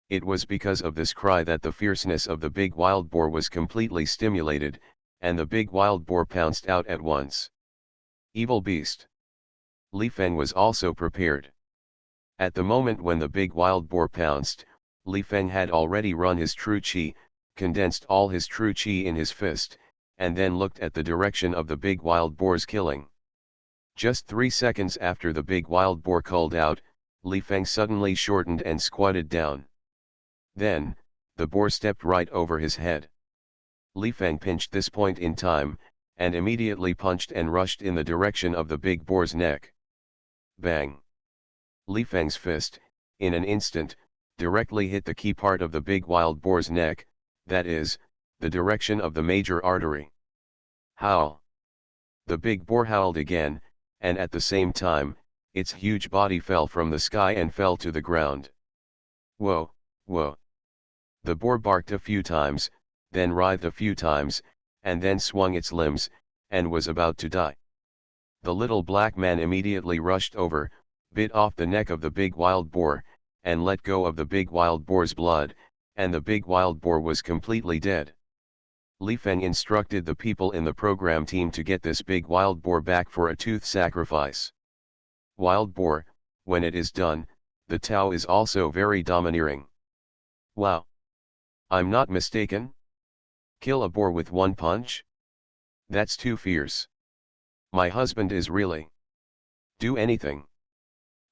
It was because of this cry that the fierceness of the big wild boar was completely stimulated, and the big wild boar pounced out at once. Evil beast. Li Feng was also prepared. At the moment when the big wild boar pounced, Li Feng had already run his true qi, condensed all his true qi in his fist, and then looked at the direction of the big wild boar's killing. Just 3 seconds after the big wild boar called out, Li Feng suddenly shortened and squatted down. Then, the boar stepped right over his head. Li Feng pinched this point in time, and immediately punched and rushed in the direction of the big boar's neck. Bang! Li Feng's fist, in an instant, directly hit the key part of the big wild boar's neck, that is, the direction of the major artery. Howl! The big boar howled again, and at the same time, its huge body fell from the sky and fell to the ground. Whoa, whoa! The boar barked a few times, then writhed a few times, and then swung its limbs, and was about to die. The little black man immediately rushed over, bit off the neck of the big wild boar, and let go of the big wild boar's blood, and the big wild boar was completely dead. Li Feng instructed the people in the program team to get this big wild boar back for a tooth sacrifice. Wild boar, when it is done, the Tao is also very domineering. Wow! I'm not mistaken? Kill a boar with one punch? That's too fierce. My husband is really do anything.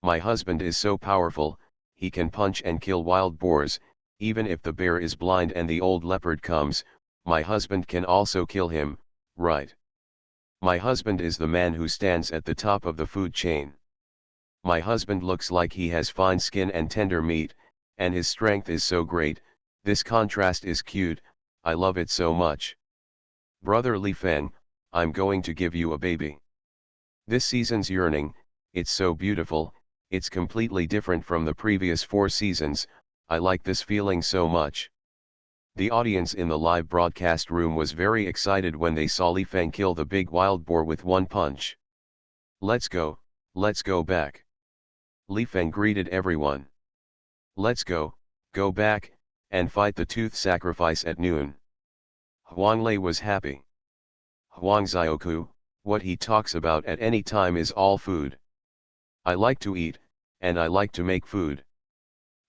My husband is so powerful, he can punch and kill wild boars, even if the bear is blind and the old leopard comes, my husband can also kill him, right? My husband is the man who stands at the top of the food chain. My husband looks like he has fine skin and tender meat, and his strength is so great, this contrast is cute, I love it so much. Brother Li Feng, I'm going to give you a baby. This season's yearning, it's so beautiful, it's completely different from the previous 4 seasons, I like this feeling so much. The audience in the live broadcast room was very excited when they saw Li Feng kill the big wild boar with one punch. Let's go back. Li Feng greeted everyone. Let's go back, and fight the tooth sacrifice at noon. Huang Lei was happy. Huang Xiaoku, what he talks about at any time is all food. I like to eat, and I like to make food.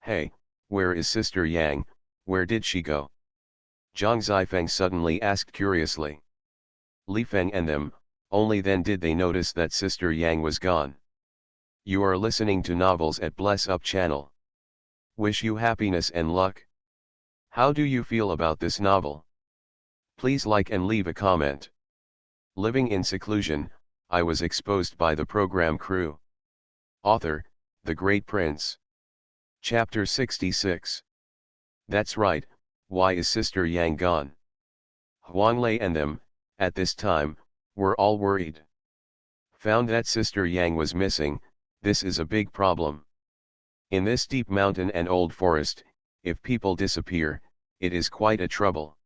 Hey, where is Sister Yang, where did she go? Zhang Zifeng suddenly asked curiously. Li Feng and them, only then did they notice that Sister Yang was gone. You are listening to Novels at Bless Up channel. Wish you happiness and luck. How do you feel about this novel? Please like and leave a comment. Living in seclusion, I was exposed by the program crew. Author, The Great Prince. Chapter 66. That's right, why is Sister Yang gone? Huang Lei and them, at this time, were all worried. Found that Sister Yang was missing, this is a big problem. In this deep mountain and old forest, if people disappear, it is quite a trouble.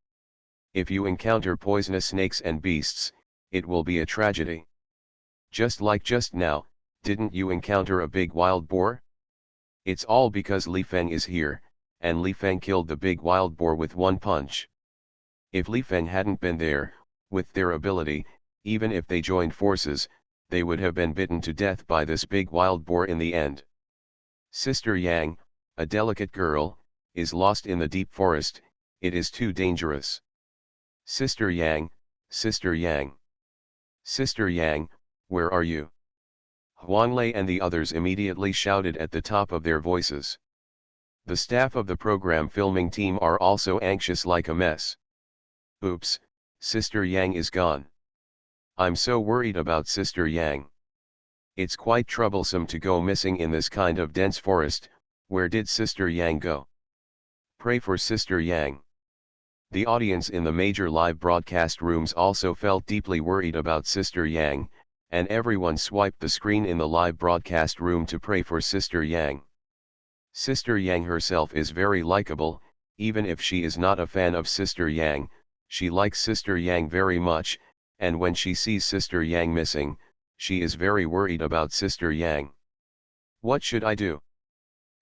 If you encounter poisonous snakes and beasts, it will be a tragedy. Just like just now, didn't you encounter a big wild boar? It's all because Li Feng is here, and Li Feng killed the big wild boar with one punch. If Li Feng hadn't been there, with their ability, even if they joined forces, they would have been bitten to death by this big wild boar in the end. Sister Yang, a delicate girl, is lost in the deep forest, it is too dangerous. Sister Yang, Sister Yang. Sister Yang, where are you? Huang Lei and the others immediately shouted at the top of their voices. The staff of the program filming team are also anxious like a mess. Oops, Sister Yang is gone. I'm so worried about Sister Yang. It's quite troublesome to go missing in this kind of dense forest. Where did Sister Yang go? Pray for Sister Yang. The audience in the major live broadcast rooms also felt deeply worried about Sister Yang, and everyone swiped the screen in the live broadcast room to pray for Sister Yang. Sister Yang herself is very likable, even if she is not a fan of Sister Yang, she likes Sister Yang very much, and when she sees Sister Yang missing, she is very worried about Sister Yang. What should I do?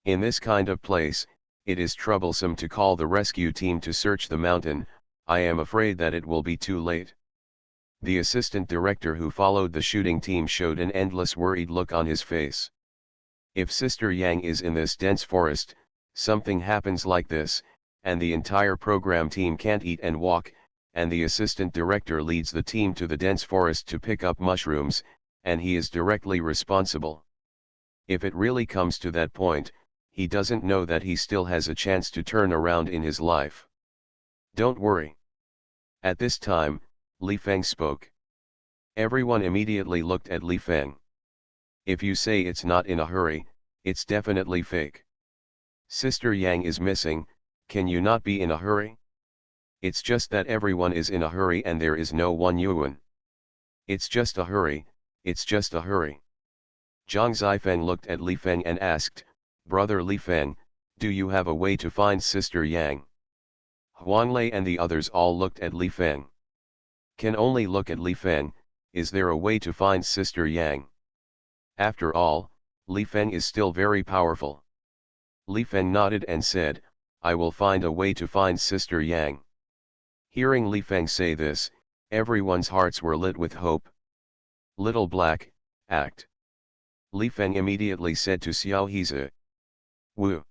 In this kind of place, it is troublesome to call the rescue team to search the mountain, I am afraid that it will be too late. The assistant director who followed the shooting team showed an endless worried look on his face. If Sister Yang is in this dense forest, something happens like this, and the entire program team can't eat and walk, and the assistant director leads the team to the dense forest to pick up mushrooms, and he is directly responsible. If it really comes to that point, he doesn't know that he still has a chance to turn around in his life. Don't worry. At this time, Li Feng spoke. Everyone immediately looked at Li Feng. If you say it's not in a hurry, it's definitely fake. Sister Yang is missing, can you not be in a hurry? It's just that everyone is in a hurry and there is no one Yuan. It's just a hurry, it's just a hurry. Zhang Zifeng looked at Li Feng and asked, Brother Li Feng, do you have a way to find Sister Yang? Huang Lei and the others all looked at Li Feng. Can only look at Li Feng, is there a way to find Sister Yang? After all, Li Feng is still very powerful. Li Feng nodded and said, I will find a way to find Sister Yang. Hearing Li Feng say this, everyone's hearts were lit with hope. Little Black, act. Li Feng immediately said to Xiao Hizi. Woo!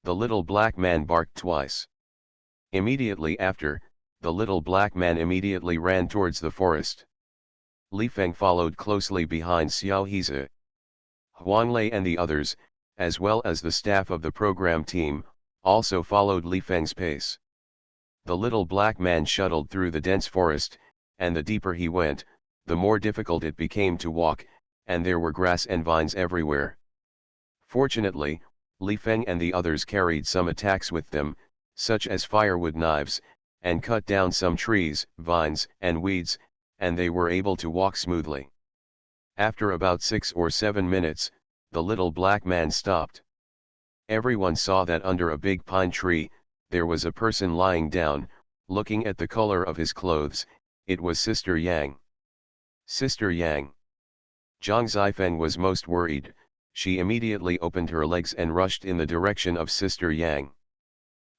The little black man barked twice. Immediately after, the little black man immediately ran towards the forest. Li Feng followed closely behind Xiao Hizi. Huang Lei and the others, as well as the staff of the program team, also followed Li Feng's pace. The little black man shuttled through the dense forest, and the deeper he went, the more difficult it became to walk, and there were grass and vines everywhere. Fortunately, Li Feng and the others carried some attacks with them, such as firewood knives, and cut down some trees, vines, and weeds, and they were able to walk smoothly. After about 6 or 7 minutes, the little black man stopped. Everyone saw that under a big pine tree, there was a person lying down, looking at the color of his clothes. It was Sister Yang. Sister Yang. Zhang Zifeng was most worried. She immediately opened her legs and rushed in the direction of Sister Yang.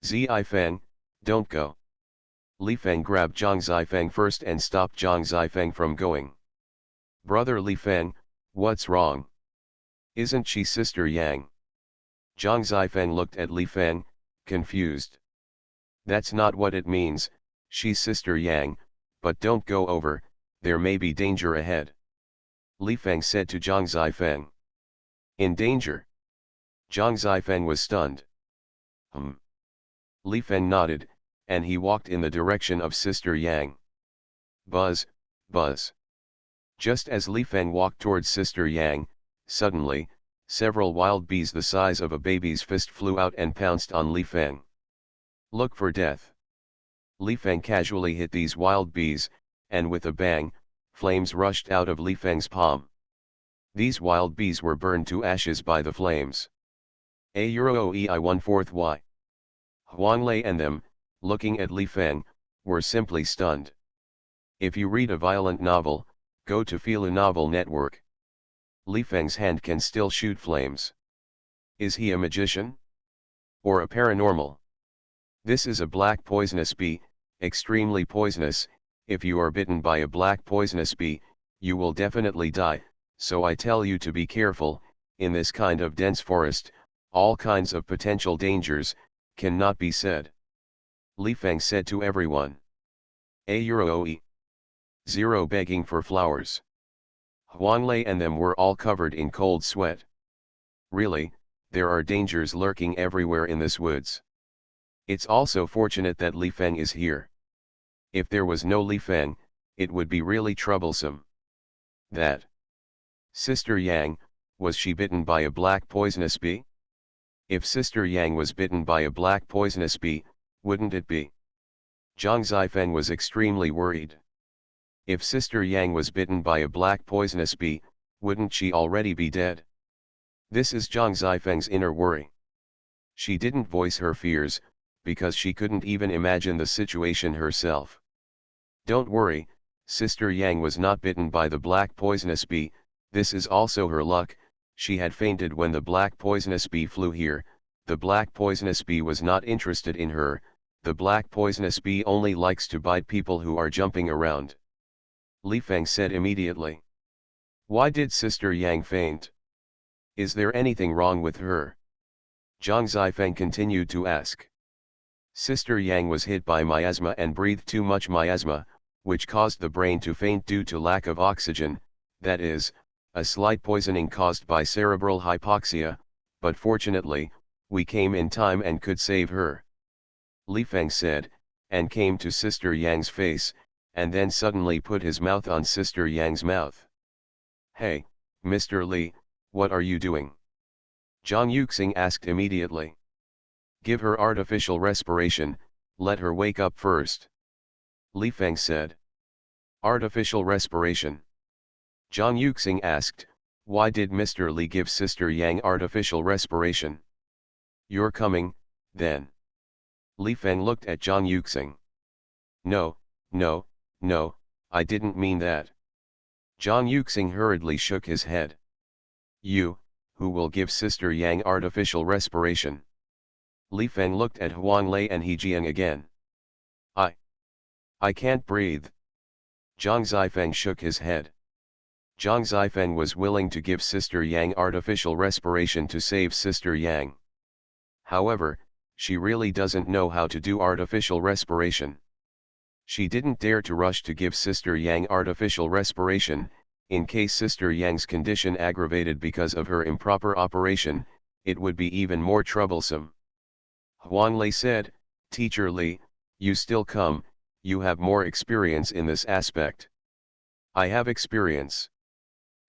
Zifeng, don't go. Li Feng grabbed Zhang Zifeng first and stopped Zhang Zifeng from going. Brother Li Feng, what's wrong? Isn't she Sister Yang? Zhang Zifeng looked at Li Feng, confused. That's not what it means, she's Sister Yang, but don't go over, there may be danger ahead. Li Feng said to Zhang Zifeng. In danger? Zhang Zifeng was stunned. Li Feng nodded, and he walked in the direction of Sister Yang. Buzz, buzz. Just as Li Feng walked towards Sister Yang, suddenly, several wild bees the size of a baby's fist flew out and pounced on Li Feng. Look for death. Li Feng casually hit these wild bees, and with a bang, flames rushed out of Li Feng's palm. These wild bees were burned to ashes by the flames. A-Euro-OEI 1/4 Y. Huang Lei and them, looking at Li Feng, were simply stunned. If you read a violent novel, go to Filu Novel Network. Li Feng's hand can still shoot flames. Is he a magician? Or a paranormal? This is a black poisonous bee, extremely poisonous. If you are bitten by a black poisonous bee, you will definitely die, so I tell you to be careful. In this kind of dense forest, all kinds of potential dangers cannot be said. Li Feng said to everyone. A-Euro-OE. 0 begging for flowers. Huang Lei and them were all covered in cold sweat. Really, there are dangers lurking everywhere in this woods. It's also fortunate that Li Feng is here. If there was no Li Feng, it would be really troublesome. That Sister Yang, was she bitten by a black poisonous bee? If Sister Yang was bitten by a black poisonous bee, wouldn't it be? Zhang Zifeng was extremely worried. If Sister Yang was bitten by a black poisonous bee, wouldn't she already be dead? This is Zhang Zifeng's inner worry. She didn't voice her fears, because she couldn't even imagine the situation herself. Don't worry, Sister Yang was not bitten by the black poisonous bee. This is also her luck. She had fainted when the black poisonous bee flew here. The black poisonous bee was not interested in her. The black poisonous bee only likes to bite people who are jumping around. Li Feng said immediately. Why did Sister Yang faint? Is there anything wrong with her? Zhang Zifeng continued to ask. Sister Yang was hit by miasma and breathed too much miasma, which caused the brain to faint due to lack of oxygen, that is, a slight poisoning caused by cerebral hypoxia, but fortunately, we came in time and could save her. Li Feng said, and came to Sister Yang's face, and then suddenly put his mouth on Sister Yang's mouth. Hey, Mr. Li, what are you doing? Zhang Yuxing asked immediately. Give her artificial respiration, let her wake up first. Li Feng said. Artificial respiration. Zhang Yuxing asked, why did Mr. Li give Sister Yang artificial respiration? You're coming, then. Li Feng looked at Zhang Yuxing. No, no, no, I didn't mean that. Zhang Yuxing hurriedly shook his head. You, who will give Sister Yang artificial respiration? Li Feng looked at Huang Lei and He Jiang again. I can't breathe. Zhang Zifeng shook his head. Zhang Zifeng was willing to give Sister Yang artificial respiration to save Sister Yang. However, she really doesn't know how to do artificial respiration. She didn't dare to rush to give Sister Yang artificial respiration. In case Sister Yang's condition aggravated because of her improper operation, it would be even more troublesome. Huang Lei said, Teacher Li, you still come, you have more experience in this aspect. I have experience.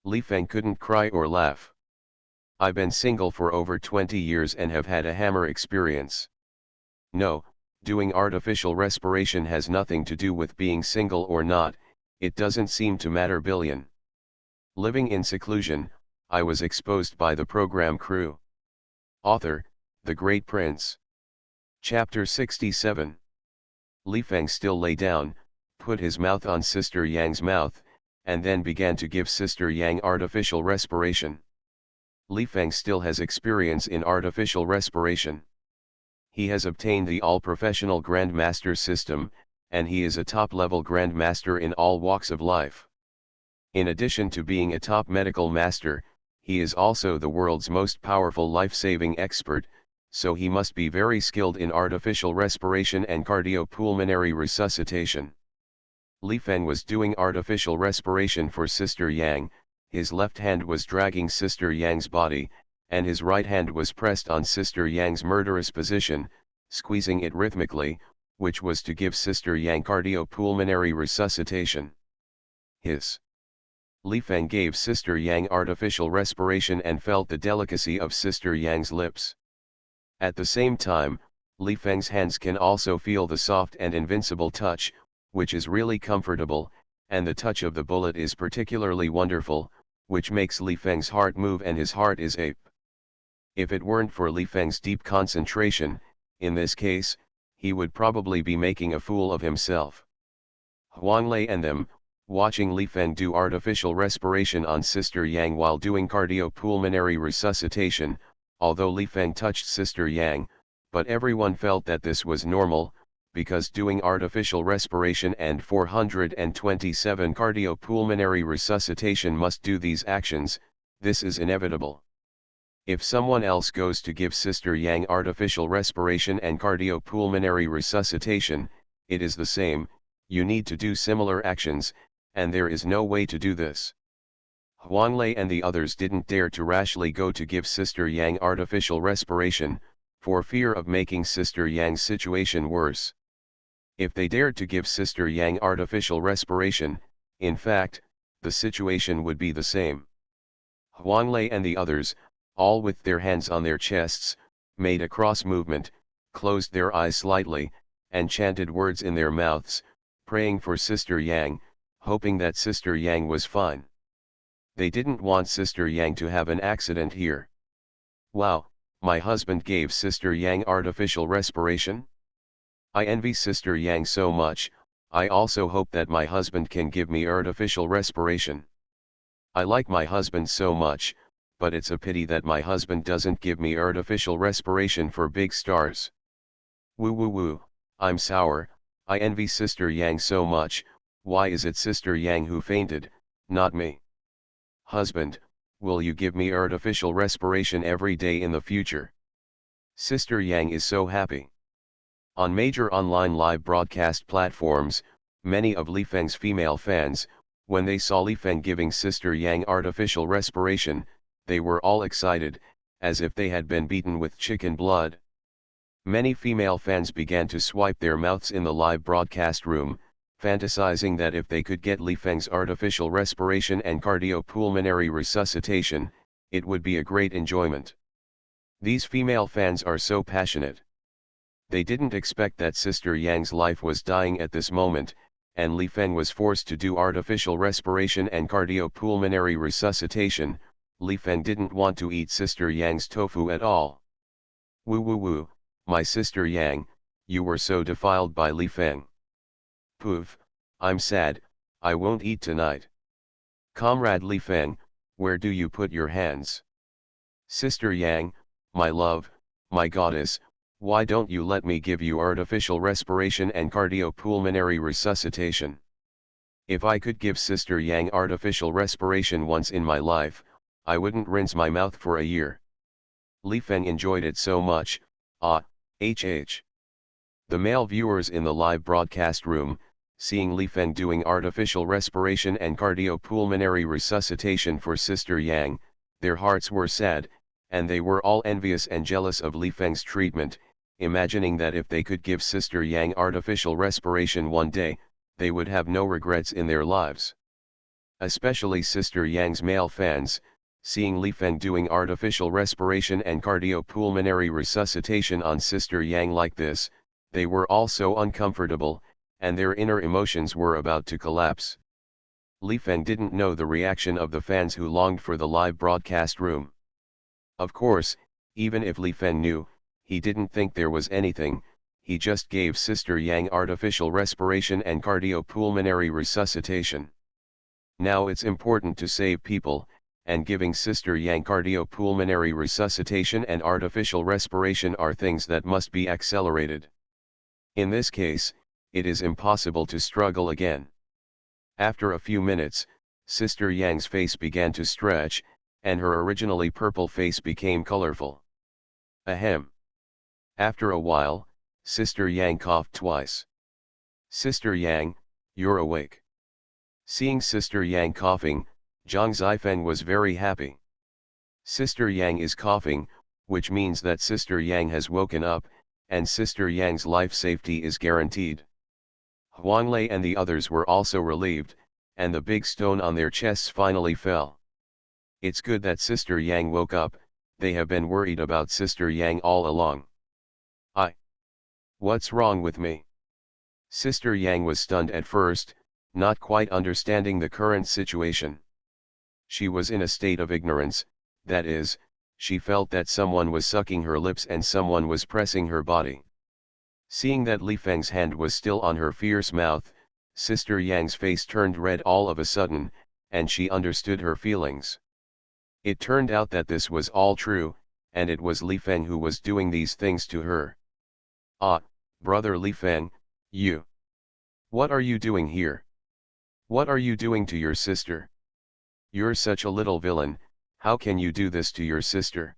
Li Feng couldn't cry or laugh. I've been single for over 20 years and have had a hammer experience. No, Doing artificial respiration has nothing to do with being single or not, it doesn't seem to matter billion. Living in seclusion, I was exposed by the program crew. Author, The Great Prince. Chapter 67. Li Feng still lay down, put his mouth on Sister Yang's mouth, and then began to give Sister Yang artificial respiration. Li Feng still has experience in artificial respiration. He has obtained the all-professional Grandmaster system, and he is a top-level Grandmaster in all walks of life. In addition to being a top medical master, he is also the world's most powerful life-saving expert, so he must be very skilled in artificial respiration and cardiopulmonary resuscitation. Li Feng was doing artificial respiration for Sister Yang, his left hand was dragging Sister Yang's body, and his right hand was pressed on Sister Yang's murderous position, squeezing it rhythmically, which was to give Sister Yang cardiopulmonary resuscitation. Li Feng gave Sister Yang artificial respiration and felt the delicacy of Sister Yang's lips. At the same time, Li Feng's hands can also feel the soft and invincible touch, which is really comfortable, and the touch of the bullet is particularly wonderful, which makes Li Feng's heart move and his heart is ape. If it weren't for Li Feng's deep concentration, in this case, he would probably be making a fool of himself. Huang Lei and them, watching Li Feng do artificial respiration on Sister Yang while doing cardiopulmonary resuscitation, although Li Feng touched Sister Yang, but everyone felt that this was normal, because doing artificial respiration and 427 cardiopulmonary resuscitation must do these actions, this is inevitable. If someone else goes to give Sister Yang artificial respiration and cardiopulmonary resuscitation, it is the same, you need to do similar actions, and there is no way to do this. Huang Lei and the others didn't dare to rashly go to give Sister Yang artificial respiration, for fear of making Sister Yang's situation worse. If they dared to give Sister Yang artificial respiration, in fact, the situation would be the same. Huang Lei and the others, all with their hands on their chests, made a cross movement, closed their eyes slightly, and chanted words in their mouths, praying for Sister Yang, hoping that Sister Yang was fine. They didn't want Sister Yang to have an accident here. Wow, my husband gave Sister Yang artificial respiration? I envy Sister Yang so much, I also hope that my husband can give me artificial respiration. I like my husband so much, but it's a pity that my husband doesn't give me artificial respiration for big stars. Woo woo woo, I'm sour, I envy Sister Yang so much, why is it Sister Yang who fainted, not me? Husband, will you give me artificial respiration every day in the future? Sister Yang is so happy. On major online live broadcast platforms, many of Li Feng's female fans, when they saw Li Feng giving Sister Yang artificial respiration, they were all excited, as if they had been beaten with chicken blood. Many female fans began to swipe their mouths in the live broadcast room, fantasizing that if they could get Li Feng's artificial respiration and cardiopulmonary resuscitation, it would be a great enjoyment. These female fans are so passionate. They didn't expect that Sister Yang's life was dying at this moment, and Li Feng was forced to do artificial respiration and cardiopulmonary resuscitation. Li Feng didn't want to eat Sister Yang's tofu at all. Woo woo woo, my Sister Yang, you were so defiled by Li Feng. Poof, I'm sad, I won't eat tonight. Comrade Li Feng, where do you put your hands? Sister Yang, my love, my goddess, why don't you let me give you artificial respiration and cardiopulmonary resuscitation? If I could give Sister Yang artificial respiration once in my life, I wouldn't rinse my mouth for a year. Li Feng enjoyed it so much, The male viewers in the live broadcast room, seeing Li Feng doing artificial respiration and cardiopulmonary resuscitation for Sister Yang, their hearts were sad, and they were all envious and jealous of Li Feng's treatment, imagining that if they could give Sister Yang artificial respiration one day, they would have no regrets in their lives. Especially Sister Yang's male fans, seeing Li Feng doing artificial respiration and cardiopulmonary resuscitation on Sister Yang like this, They were all so uncomfortable, and their inner emotions were about to collapse. Li Feng didn't know the reaction of the fans who longed for the live broadcast room. Of course, even if Li Feng knew, he didn't think there was anything. He just gave Sister Yang artificial respiration and cardiopulmonary resuscitation. Now it's important to save people, and giving Sister Yang cardiopulmonary resuscitation and artificial respiration are things that must be accelerated. In this case, it is impossible to struggle again. After a few minutes, Sister Yang's face began to stretch, and her originally purple face became colorful. Ahem. After a while, Sister Yang coughed twice. Sister Yang, you're awake. Seeing Sister Yang coughing, Zhang Zifeng was very happy. Sister Yang is coughing, which means that Sister Yang has woken up, and Sister Yang's life safety is guaranteed. Huanglei and the others were also relieved, and the big stone on their chests finally fell. It's good that Sister Yang woke up. They have been worried about Sister Yang all along. What's wrong with me? Sister Yang was stunned at first, not quite understanding the current situation. She was in a state of ignorance, that is, she felt that someone was sucking her lips and someone was pressing her body. Seeing that Li Feng's hand was still on her fierce mouth, Sister Yang's face turned red all of a sudden, and she understood her feelings. It turned out that this was all true, and it was Li Feng who was doing these things to her. Ah, brother Li Feng, you. What are you doing here? What are you doing to your sister? You're such a little villain, how can you do this to your sister?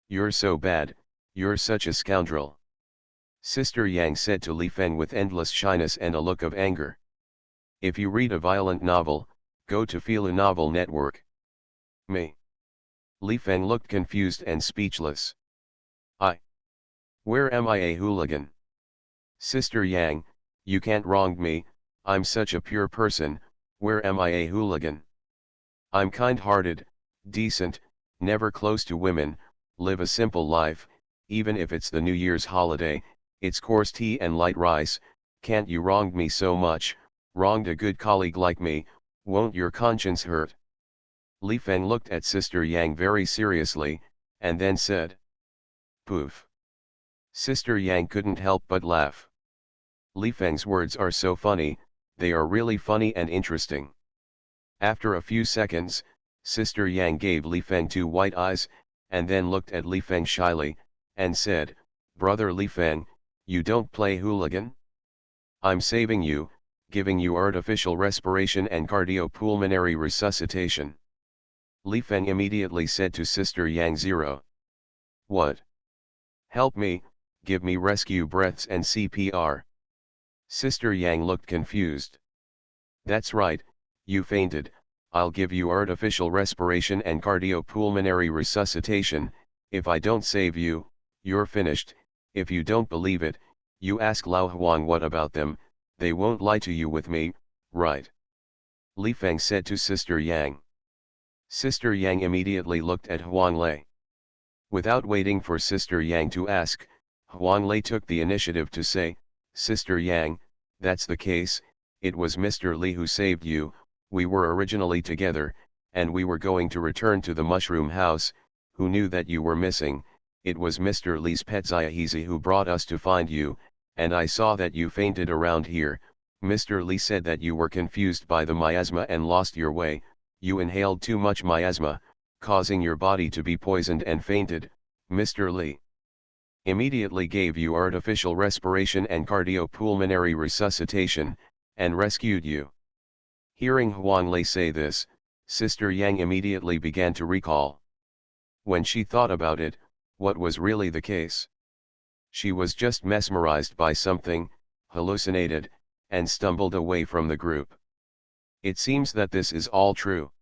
You're so bad, you're such a scoundrel. Sister Yang said to Li Feng with endless shyness and a look of anger. If you read a violent novel, go to Feel a Novel Network. Me. Li Feng looked confused and speechless. Where am I a hooligan? Sister Yang, you can't wrong me, I'm such a pure person, where am I a hooligan? I'm kind-hearted, decent, never close to women, live a simple life, even if it's the New Year's holiday, it's coarse tea and light rice, can't you wrong me so much, wronged a good colleague like me, won't your conscience hurt? Li Feng looked at Sister Yang very seriously, and then said. Poof. Sister Yang couldn't help but laugh. Li Feng's words are so funny, they are really funny and interesting. After a few seconds, Sister Yang gave Li Feng 2 white eyes, and then looked at Li Feng shyly, and said, Brother Li Feng, you don't play hooligan? I'm saving you, giving you artificial respiration and cardiopulmonary resuscitation. Li Feng immediately said to Sister Yang 0. What? Help me, give me rescue breaths and CPR. Sister Yang looked confused. That's right, you fainted, I'll give you artificial respiration and cardiopulmonary resuscitation. If I don't save you, you're finished. If you don't believe it, you ask Lao Huang what about them, they won't lie to you with me, right? Li Feng said to Sister Yang. Sister Yang immediately looked at Huang Lei. Without waiting for Sister Yang to ask, Huang Lei took the initiative to say, Sister Yang, that's the case, it was Mr. Li who saved you, we were originally together, and we were going to return to the mushroom house, who knew that you were missing, it was Mr. Li's pet Xiaohizi who brought us to find you, and I saw that you fainted around here, Mr. Li said that you were confused by the miasma and lost your way, you inhaled too much miasma, causing your body to be poisoned and fainted, Mr. Li immediately gave you artificial respiration and cardiopulmonary resuscitation, and rescued you. Hearing Huang Lei say this, Sister Yang immediately began to recall. When she thought about it, what was really the case? She was just mesmerized by something, hallucinated, and stumbled away from the group. It seems that this is all true.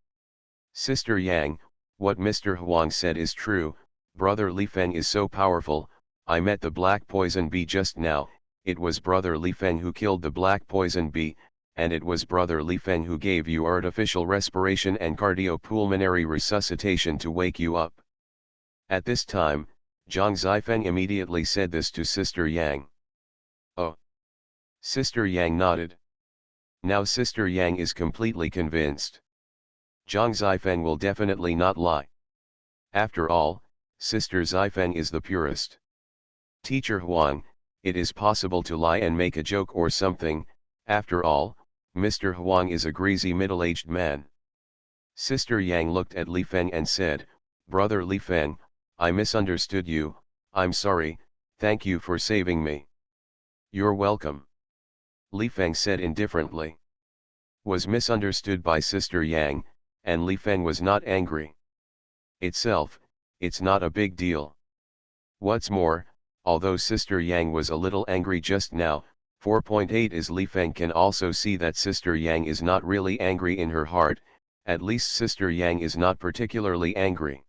Sister Yang, what Mr. Huang said is true, Brother Li Feng is so powerful, I met the black poison bee just now, it was Brother Li Feng who killed the black poison bee, and it was Brother Li Feng who gave you artificial respiration and cardiopulmonary resuscitation to wake you up. At this time, Zhang Zifeng immediately said this to Sister Yang. Sister Yang nodded. Now Sister Yang is completely convinced. Zhang Zifeng will definitely not lie. After all, Sister Zifeng is the purest. Teacher Huang, it is possible to lie and make a joke or something. After all, Mr. Huang is a greasy middle-aged man. Sister Yang looked at Li Feng and said, Brother Li Feng, I misunderstood you, I'm sorry, thank you for saving me. You're welcome. Li Feng said indifferently. Was misunderstood by Sister Yang, and Li Feng was not angry. It's not a big deal. What's more, although Sister Yang was a little angry just now, 4.8 is Li Feng can also see that Sister Yang is not really angry in her heart, at least Sister Yang is not particularly angry.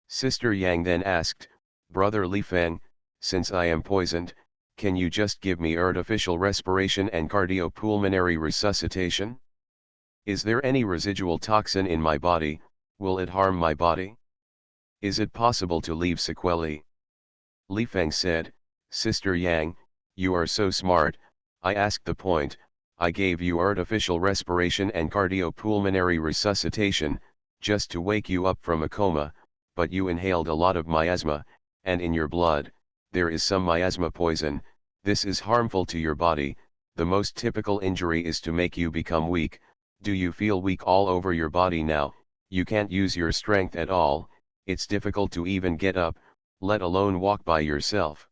Sister Yang then asked, Brother Li Feng, since I am poisoned, can you just give me artificial respiration and cardiopulmonary resuscitation? Is there any residual toxin in my body, will it harm my body? Is it possible to leave sequelae? Li Feng said, Sister Yang, you are so smart, I asked the point, I gave you artificial respiration and cardiopulmonary resuscitation, just to wake you up from a coma, but you inhaled a lot of miasma, and in your blood, there is some miasma poison, this is harmful to your body, the most typical injury is to make you become weak, do you feel weak all over your body now, you can't use your strength at all, it's difficult to even get up, let alone walk by yourself.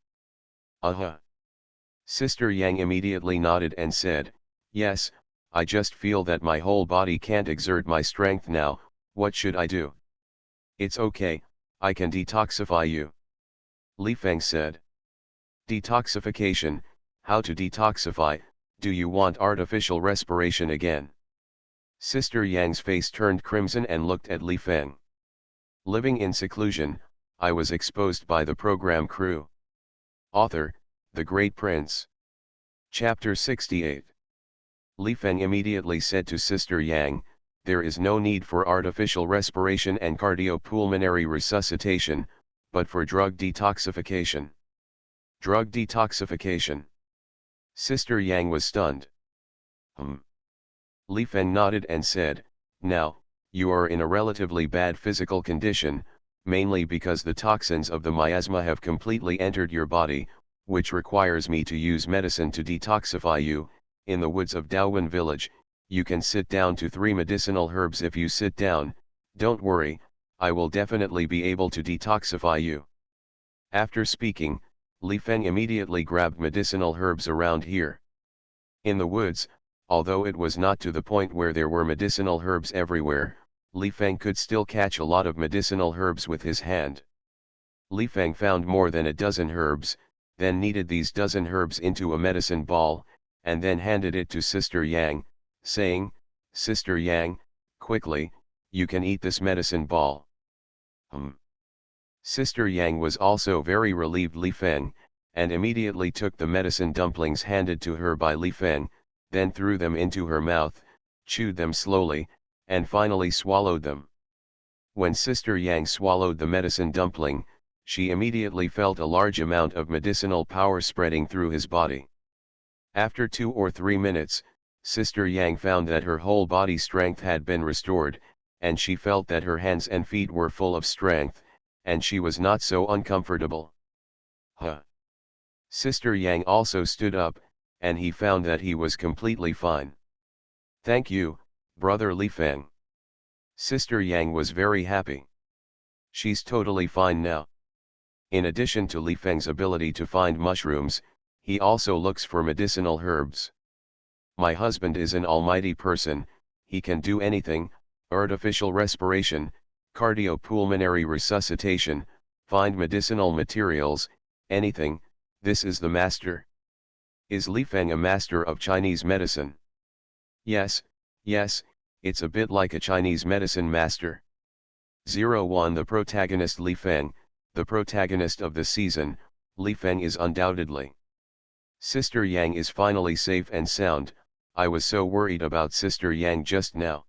Sister Yang immediately nodded and said, yes, I just feel that my whole body can't exert my strength now, what should I do? It's okay, I can detoxify you. Li Feng said. Detoxification, how to detoxify, do you want artificial respiration again? Sister Yang's face turned crimson and looked at Li Feng. Living in seclusion, I was exposed by the program crew. Author, The Great Prince. Chapter 68. Li Feng immediately said to Sister Yang, there is no need for artificial respiration and cardiopulmonary resuscitation, but for drug detoxification. Drug detoxification. Sister Yang was stunned. Li Feng nodded and said, now, you are in a relatively bad physical condition, mainly because the toxins of the miasma have completely entered your body, which requires me to use medicine to detoxify you. In the woods of Daowen village, you can sit down to 3 medicinal herbs if you sit down, don't worry, I will definitely be able to detoxify you. After speaking, Li Feng immediately grabbed medicinal herbs around here. In the woods, although it was not to the point where there were medicinal herbs everywhere, Li Feng could still catch a lot of medicinal herbs with his hand. Li Feng found more than a dozen herbs, then kneaded these dozen herbs into a medicine ball, and then handed it to Sister Yang, saying, Sister Yang, quickly, you can eat this medicine ball. Sister Yang was also very relieved Li Feng, and immediately took the medicine dumplings handed to her by Li Feng, then threw them into her mouth, chewed them slowly, and finally swallowed them. When Sister Yang swallowed the medicine dumpling, she immediately felt a large amount of medicinal power spreading through his body. After 2 or 3 minutes, Sister Yang found that her whole body strength had been restored, and she felt that her hands and feet were full of strength, and she was not so uncomfortable. Sister Yang also stood up, and he found that he was completely fine. Thank you, Brother Li Feng. Sister Yang was very happy. She's totally fine now. In addition to Li Feng's ability to find mushrooms, he also looks for medicinal herbs. My husband is an almighty person, he can do anything, artificial respiration, cardiopulmonary resuscitation, find medicinal materials, anything, this is the master. Is Li Feng a master of Chinese medicine? Yes, it's a bit like a Chinese medicine master. 01 The protagonist Li Feng, the protagonist of the season, Li Feng is undoubtedly. Sister Yang is finally safe and sound, I was so worried about Sister Yang just now.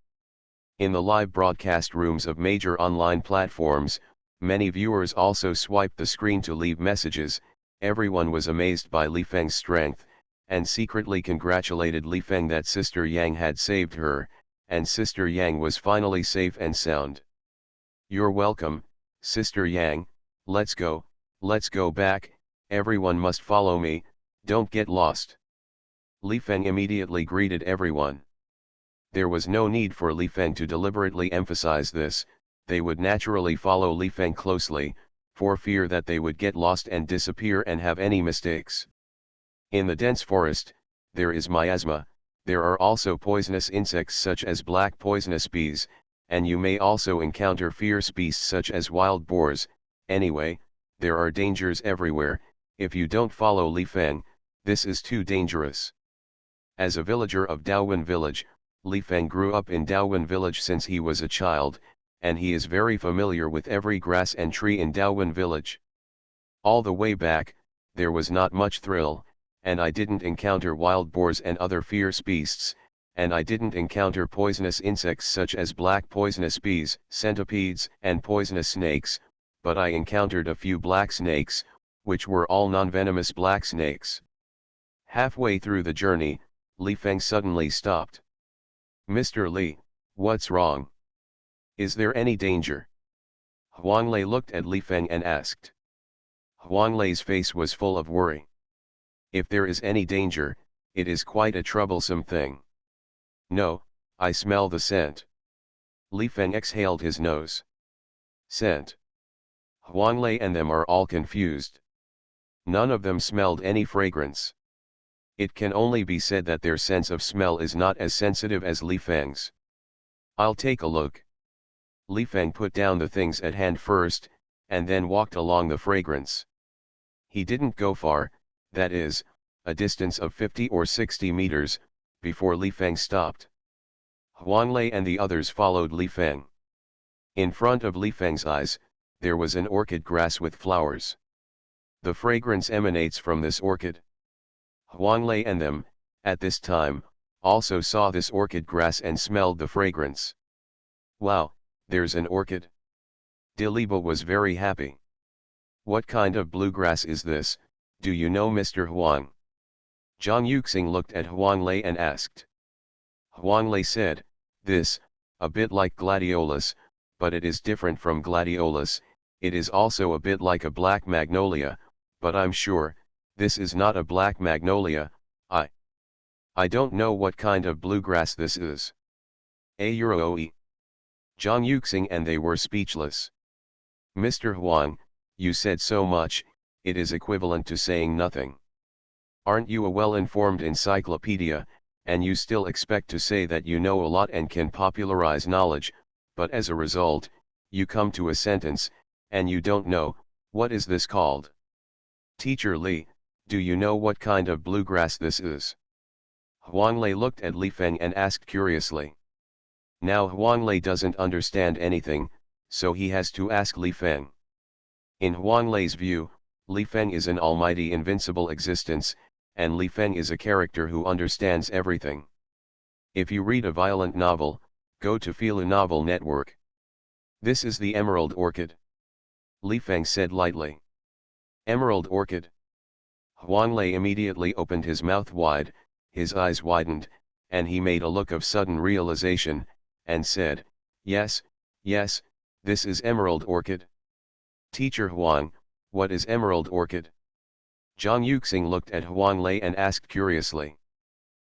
In the live broadcast rooms of major online platforms, many viewers also swiped the screen to leave messages, everyone was amazed by Li Feng's strength, and secretly congratulated Li Feng that Sister Yang had saved her, and Sister Yang was finally safe and sound. "You're welcome, Sister Yang, let's go back, everyone must follow me, don't get lost." Li Feng immediately greeted everyone. There was no need for Li Feng to deliberately emphasize this, they would naturally follow Li Feng closely, for fear that they would get lost and disappear and have any mistakes. In the dense forest, there is miasma, there are also poisonous insects such as black poisonous bees, and you may also encounter fierce beasts such as wild boars. Anyway, there are dangers everywhere. If you don't follow Li Feng, this is too dangerous. As a villager of Daowen village, Li Feng grew up in Daowen village since he was a child, and he is very familiar with every grass and tree in Daowen village. All the way back, there was not much thrill, and I didn't encounter wild boars and other fierce beasts, and I didn't encounter poisonous insects such as black poisonous bees, centipedes, and poisonous snakes, but I encountered a few black snakes, which were all non-venomous black snakes. Halfway through the journey, Li Feng suddenly stopped. "Mr. Li, what's wrong? Is there any danger?" Huang Lei looked at Li Feng and asked. Huang Lei's face was full of worry. "If there is any danger, it is quite a troublesome thing." "No, I smell the scent." Li Feng exhaled his nose. "Scent?" Huang Lei and them are all confused. None of them smelled any fragrance. It can only be said that their sense of smell is not as sensitive as Li Feng's. "I'll take a look." Li Feng put down the things at hand first, and then walked along the fragrance. He didn't go far, that is, a distance of 50 or 60 meters, before Li Feng stopped. Huang Lei and the others followed Li Feng. In front of Li Feng's eyes, there was an orchid grass with flowers. The fragrance emanates from this orchid. Huang Lei and them, at this time, also saw this orchid grass and smelled the fragrance. "Wow, there's an orchid." Diliba was very happy. "What kind of bluegrass is this, do you know, Mr. Huang?" Zhang Yuxing looked at Huang Lei and asked. Huang Lei said, "This, a bit like gladiolus, but it is different from gladiolus, it is also a bit like a black magnolia, but I'm sure, this is not a black magnolia. I don't know what kind of bluegrass this is." Zhang Yuxing and they were speechless. "Mr. Huang, you said so much, it is equivalent to saying nothing. Aren't you a well-informed encyclopedia, and you still expect to say that you know a lot and can popularize knowledge, but as a result, you come to a sentence, and you don't know, what is this called?" "Teacher Li, do you know what kind of bluegrass this is?" Huang Lei looked at Li Feng and asked curiously. Now Huang Lei doesn't understand anything, so he has to ask Li Feng. In Huang Lei's view, Li Feng is an almighty invincible existence, and Li Feng is a character who understands everything. If you read a violent novel, go to Fila Novel Network. "This is the emerald orchid," Li Feng said lightly. "Emerald orchid?" Huang Lei immediately opened his mouth wide, his eyes widened, and he made a look of sudden realization, and said, yes, this is emerald orchid." "Teacher Huang, what is emerald orchid?" Zhang Yuxing looked at Huang Lei and asked curiously.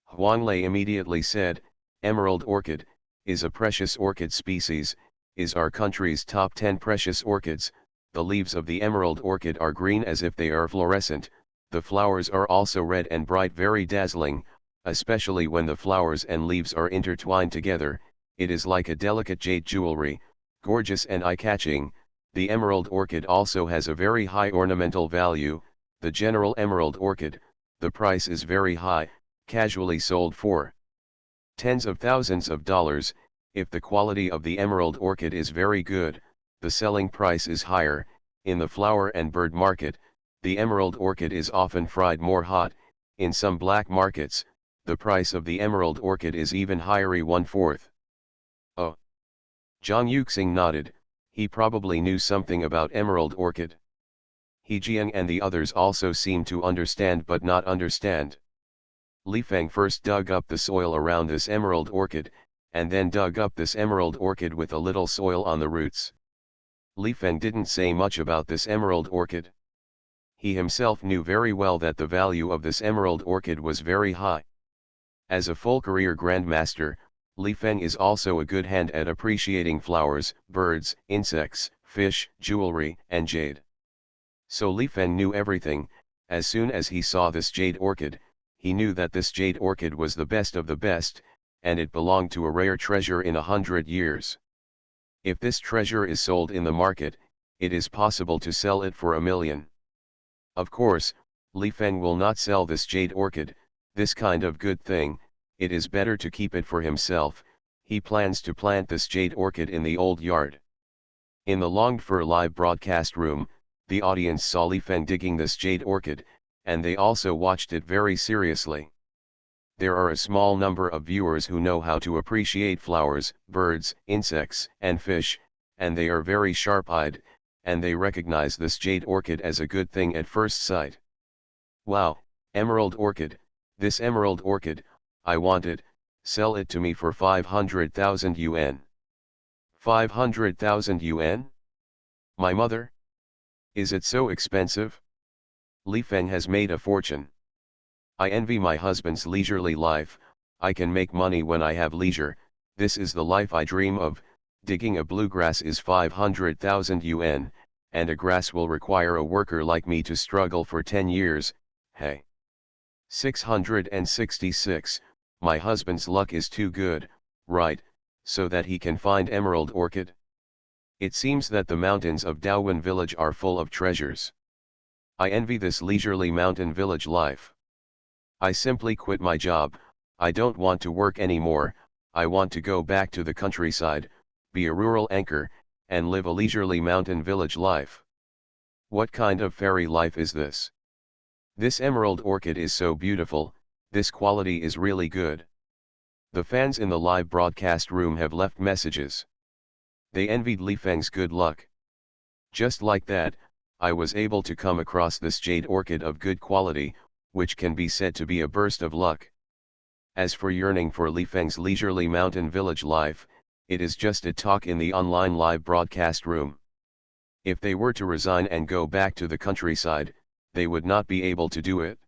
Huang Lei immediately said, "Emerald orchid, is a precious orchid species, is our country's top 10 precious orchids. The leaves of the emerald orchid are green as if they are fluorescent, the flowers are also red and bright, very dazzling, especially when the flowers and leaves are intertwined together, it is like a delicate jade jewelry, gorgeous and eye-catching. The emerald orchid also has a very high ornamental value, the general emerald orchid, the price is very high, casually sold for tens of thousands of dollars. If the quality of the emerald orchid is very good, the selling price is higher. In the flower and bird market, the emerald orchid is often fried more hot. In some black markets, the price of the emerald orchid is even higher, 1/4. Oh. Zhang Yuxing nodded, he probably knew something about emerald orchid. He Jiang and the others also seemed to understand but not understand. Li Feng first dug up the soil around this emerald orchid, and then dug up this emerald orchid with a little soil on the roots. Li Feng didn't say much about this emerald orchid. He himself knew very well that the value of this emerald orchid was very high. As a full career grandmaster, Li Feng is also a good hand at appreciating flowers, birds, insects, fish, jewelry, and jade. So Li Feng knew everything. As soon as he saw this jade orchid, he knew that this jade orchid was the best of the best, and it belonged to a rare treasure in 100 years. If this treasure is sold in the market, it is possible to sell it for 1 million. Of course, Li Feng will not sell this jade orchid, this kind of good thing. It is better to keep it for himself. He plans to plant this jade orchid in the old yard. In the longed-for live broadcast room, the audience saw Li Feng digging this jade orchid, and they also watched it very seriously. There are a small number of viewers who know how to appreciate flowers, birds, insects, and fish, and they are very sharp-eyed, and they recognize this jade orchid as a good thing at first sight. Wow, emerald orchid, this emerald orchid, I want it, sell it to me for 500,000 yuan. 500,000 yuan? My mother? Is it so expensive? Li Feng has made a fortune. I envy my husband's leisurely life. I can make money when I have leisure. This is the life I dream of. Digging a bluegrass is 500,000 yuan, and a grass will require a worker like me to struggle for 10 years. Hey. 666. My husband's luck is too good, right, so that he can find emerald orchid? It seems that the mountains of Daowen village are full of treasures. I envy this leisurely mountain village life. I simply quit my job. I don't want to work anymore. I want to go back to the countryside, be a rural anchor, and live a leisurely mountain village life. What kind of fairy life is this? This emerald orchid is so beautiful, this quality is really good. The fans in the live broadcast room have left messages. They envied Li Feng's good luck. Just like that, I was able to come across this jade orchid of good quality, which can be said to be a burst of luck. As for yearning for Li Feng's leisurely mountain village life, it is just a talk in the online live broadcast room. If they were to resign and go back to the countryside, they would not be able to do it.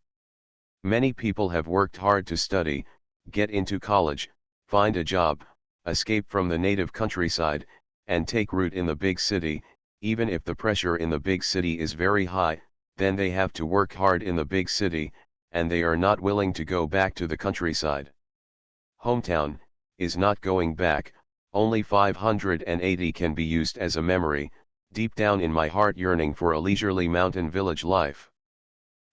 Many people have worked hard to study, get into college, find a job, escape from the native countryside, and take root in the big city. Even if the pressure in the big city is very high, then they have to work hard in the big city, and they are not willing to go back to the countryside. Hometown is not going back. Only 580 can be used as a memory, deep down in my heart yearning for a leisurely mountain village life.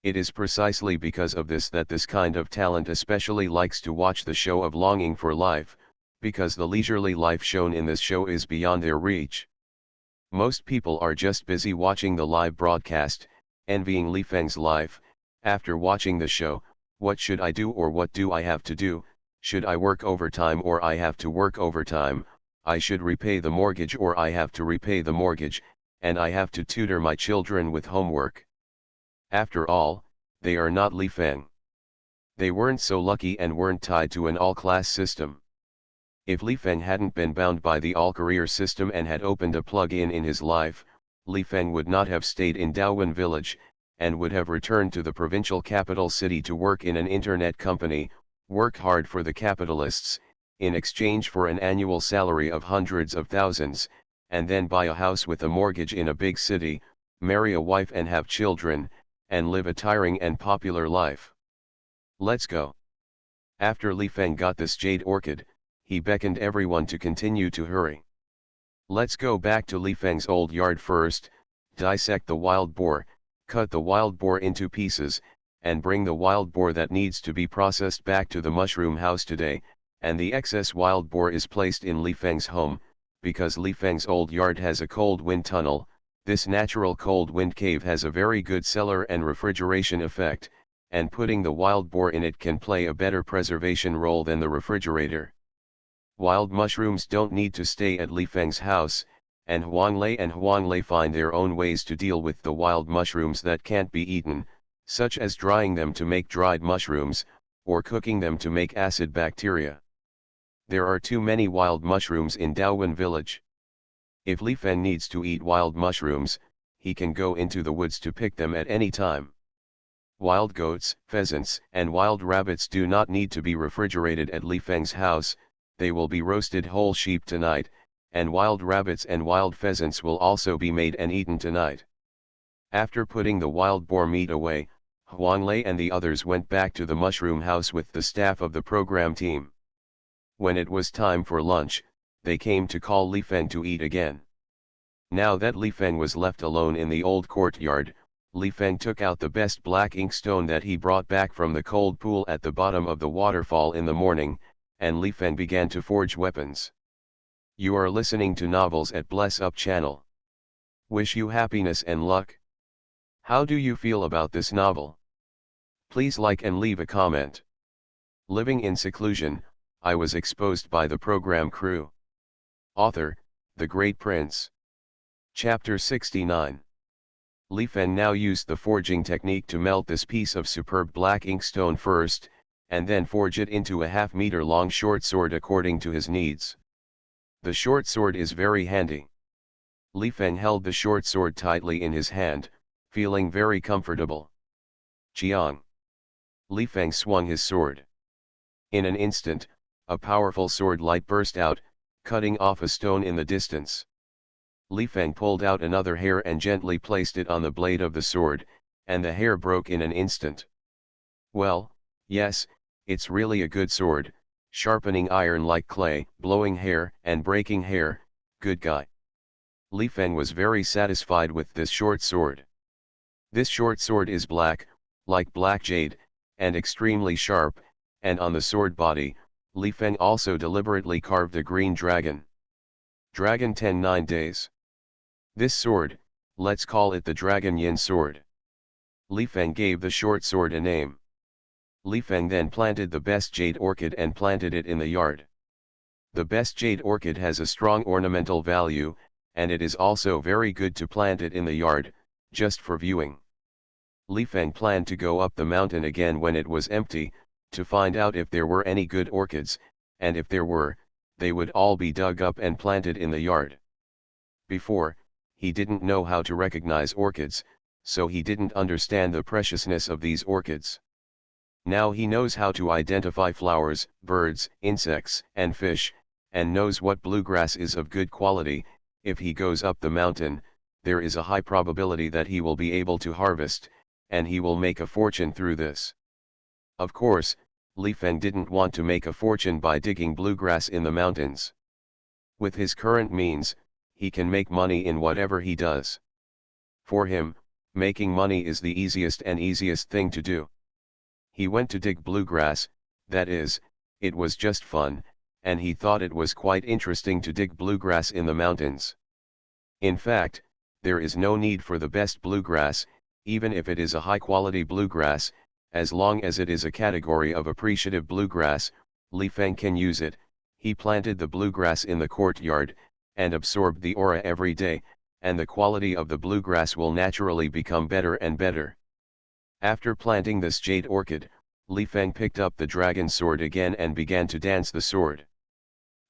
It is precisely because of this that this kind of talent especially likes to watch the show of Longing for Life, because the leisurely life shown in this show is beyond their reach. Most people are just busy watching the live broadcast, envying Li Feng's life. After watching the show, what should I do or what do I have to do? Should I work overtime or I have to work overtime? I should repay the mortgage or I have to repay the mortgage, and I have to tutor my children with homework. After all, they are not Li Feng. They weren't so lucky and weren't tied to an all-class system. If Li Feng hadn't been bound by the all-career system and had opened a plug-in in his life, Li Feng would not have stayed in Daowen village, and would have returned to the provincial capital city to work in an internet company, work hard for the capitalists, in exchange for an annual salary of hundreds of thousands, and then buy a house with a mortgage in a big city, marry a wife and have children, and live a tiring and popular life. Let's go. After Li Feng got this jade orchid, he beckoned everyone to continue to hurry. Let's go back to Li Feng's old yard first, dissect the wild boar, cut the wild boar into pieces, and bring the wild boar that needs to be processed back to the mushroom house today, and the excess wild boar is placed in Li Feng's home, because Li Feng's old yard has a cold wind tunnel. This natural cold wind cave has a very good cellar and refrigeration effect, and putting the wild boar in it can play a better preservation role than the refrigerator. Wild mushrooms don't need to stay at Li Feng's house, and Huang Lei find their own ways to deal with the wild mushrooms that can't be eaten, such as drying them to make dried mushrooms, or cooking them to make acid bacteria. There are too many wild mushrooms in Daowen village. If Li Feng needs to eat wild mushrooms, he can go into the woods to pick them at any time. Wild goats, pheasants, and wild rabbits do not need to be refrigerated at Li Feng's house, they will be roasted whole sheep tonight, and wild rabbits and wild pheasants will also be made and eaten tonight. After putting the wild boar meat away, Huang Lei and the others went back to the mushroom house with the staff of the program team. When it was time for lunch, they came to call Li Feng to eat again. Now that Li Feng was left alone in the old courtyard, Li Feng took out the best black ink stone that he brought back from the cold pool at the bottom of the waterfall in the morning, and Li Feng began to forge weapons. You are listening to Novels at Bless Up channel. Wish you happiness and luck. How do you feel about this novel? Please like and leave a comment. Living in seclusion, I was exposed by the program crew. Author, The Great Prince. Chapter 69. Li Feng now used the forging technique to melt this piece of superb black ink stone first, and then forge it into a half-meter long short sword according to his needs. The short sword is very handy. Li Feng held the short sword tightly in his hand, feeling very comfortable. Chiang. Li Feng swung his sword. In an instant, a powerful sword light burst out, cutting off a stone in the distance. Li Feng pulled out another hair and gently placed it on the blade of the sword, and the hair broke in an instant. Well, yes, it's really a good sword, sharpening iron like clay, blowing hair and breaking hair, good guy. Li Feng was very satisfied with this short sword. This short sword is black, like black jade, and extremely sharp, and on the sword body, Li Feng also deliberately carved a green dragon. Dragon 10-9 days. This sword, let's call it the Dragon Yin sword. Li Feng gave the short sword a name. Li Feng then planted the best jade orchid and planted it in the yard. The best jade orchid has a strong ornamental value, and it is also very good to plant it in the yard, just for viewing. Li Feng planned to go up the mountain again when it was empty, to find out if there were any good orchids, and if there were, they would all be dug up and planted in the yard. Before, he didn't know how to recognize orchids, so he didn't understand the preciousness of these orchids. Now he knows how to identify flowers, birds, insects, and fish, and knows what bluegrass is of good quality. If he goes up the mountain, there is a high probability that he will be able to harvest, and he will make a fortune through this. Of course, Li Feng didn't want to make a fortune by digging bluegrass in the mountains. With his current means, he can make money in whatever he does. For him, making money is the easiest thing to do. He went to dig bluegrass, that is, it was just fun, and he thought it was quite interesting to dig bluegrass in the mountains. In fact, there is no need for the best bluegrass, even if it is a high-quality bluegrass, as long as it is a category of appreciative bluegrass. Li Feng can use it. He planted the bluegrass in the courtyard, and absorbed the aura every day, and the quality of the bluegrass will naturally become better and better. After planting this jade orchid, Li Feng picked up the dragon sword again and began to dance the sword.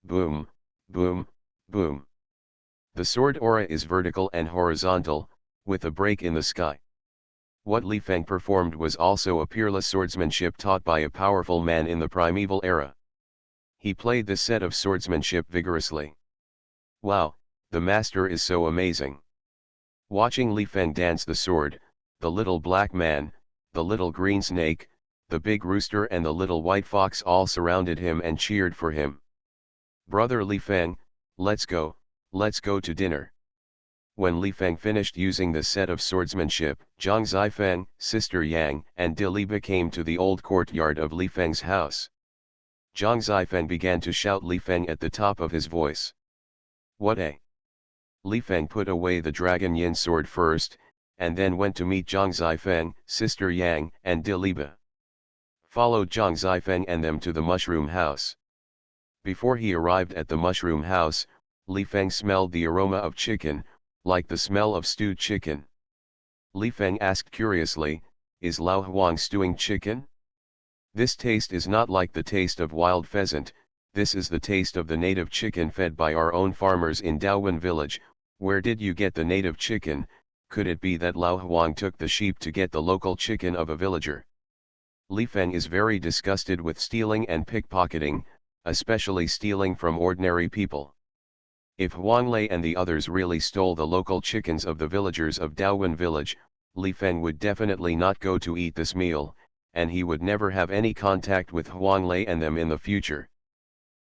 Boom, boom, boom. The sword aura is vertical and horizontal, with a break in the sky. What Li Feng performed was also a peerless swordsmanship taught by a powerful man in the primeval era. He played this set of swordsmanship vigorously. Wow, the master is so amazing. Watching Li Feng dance the sword, the little black man, the little green snake, the big rooster and the little white fox all surrounded him and cheered for him. Brother Li Feng, let's go to dinner. When Li Feng finished using this set of swordsmanship, Zhang Zifeng, Sister Yang, and Diliba came to the old courtyard of Li Feng's house. Zhang Zifeng began to shout Li Feng at the top of his voice. What a! Li Feng put away the Dragon Yin sword first, and then went to meet Zhang Zifeng, Sister Yang, and Diliba. Followed Zhang Zifeng and them to the mushroom house. Before he arrived at the mushroom house, Li Feng smelled the aroma of chicken, like the smell of stewed chicken. Li Feng asked curiously, "Is Lao Huang stewing chicken?" This taste is not like the taste of wild pheasant, this is the taste of the native chicken fed by our own farmers in Daowen village. Where did you get the native chicken? Could it be that Lao Huang took the sheep to get the local chicken of a villager? Li Feng is very disgusted with stealing and pickpocketing, especially stealing from ordinary people. If Huang Lei and the others really stole the local chickens of the villagers of Daowen village, Li Feng would definitely not go to eat this meal, and he would never have any contact with Huang Lei and them in the future.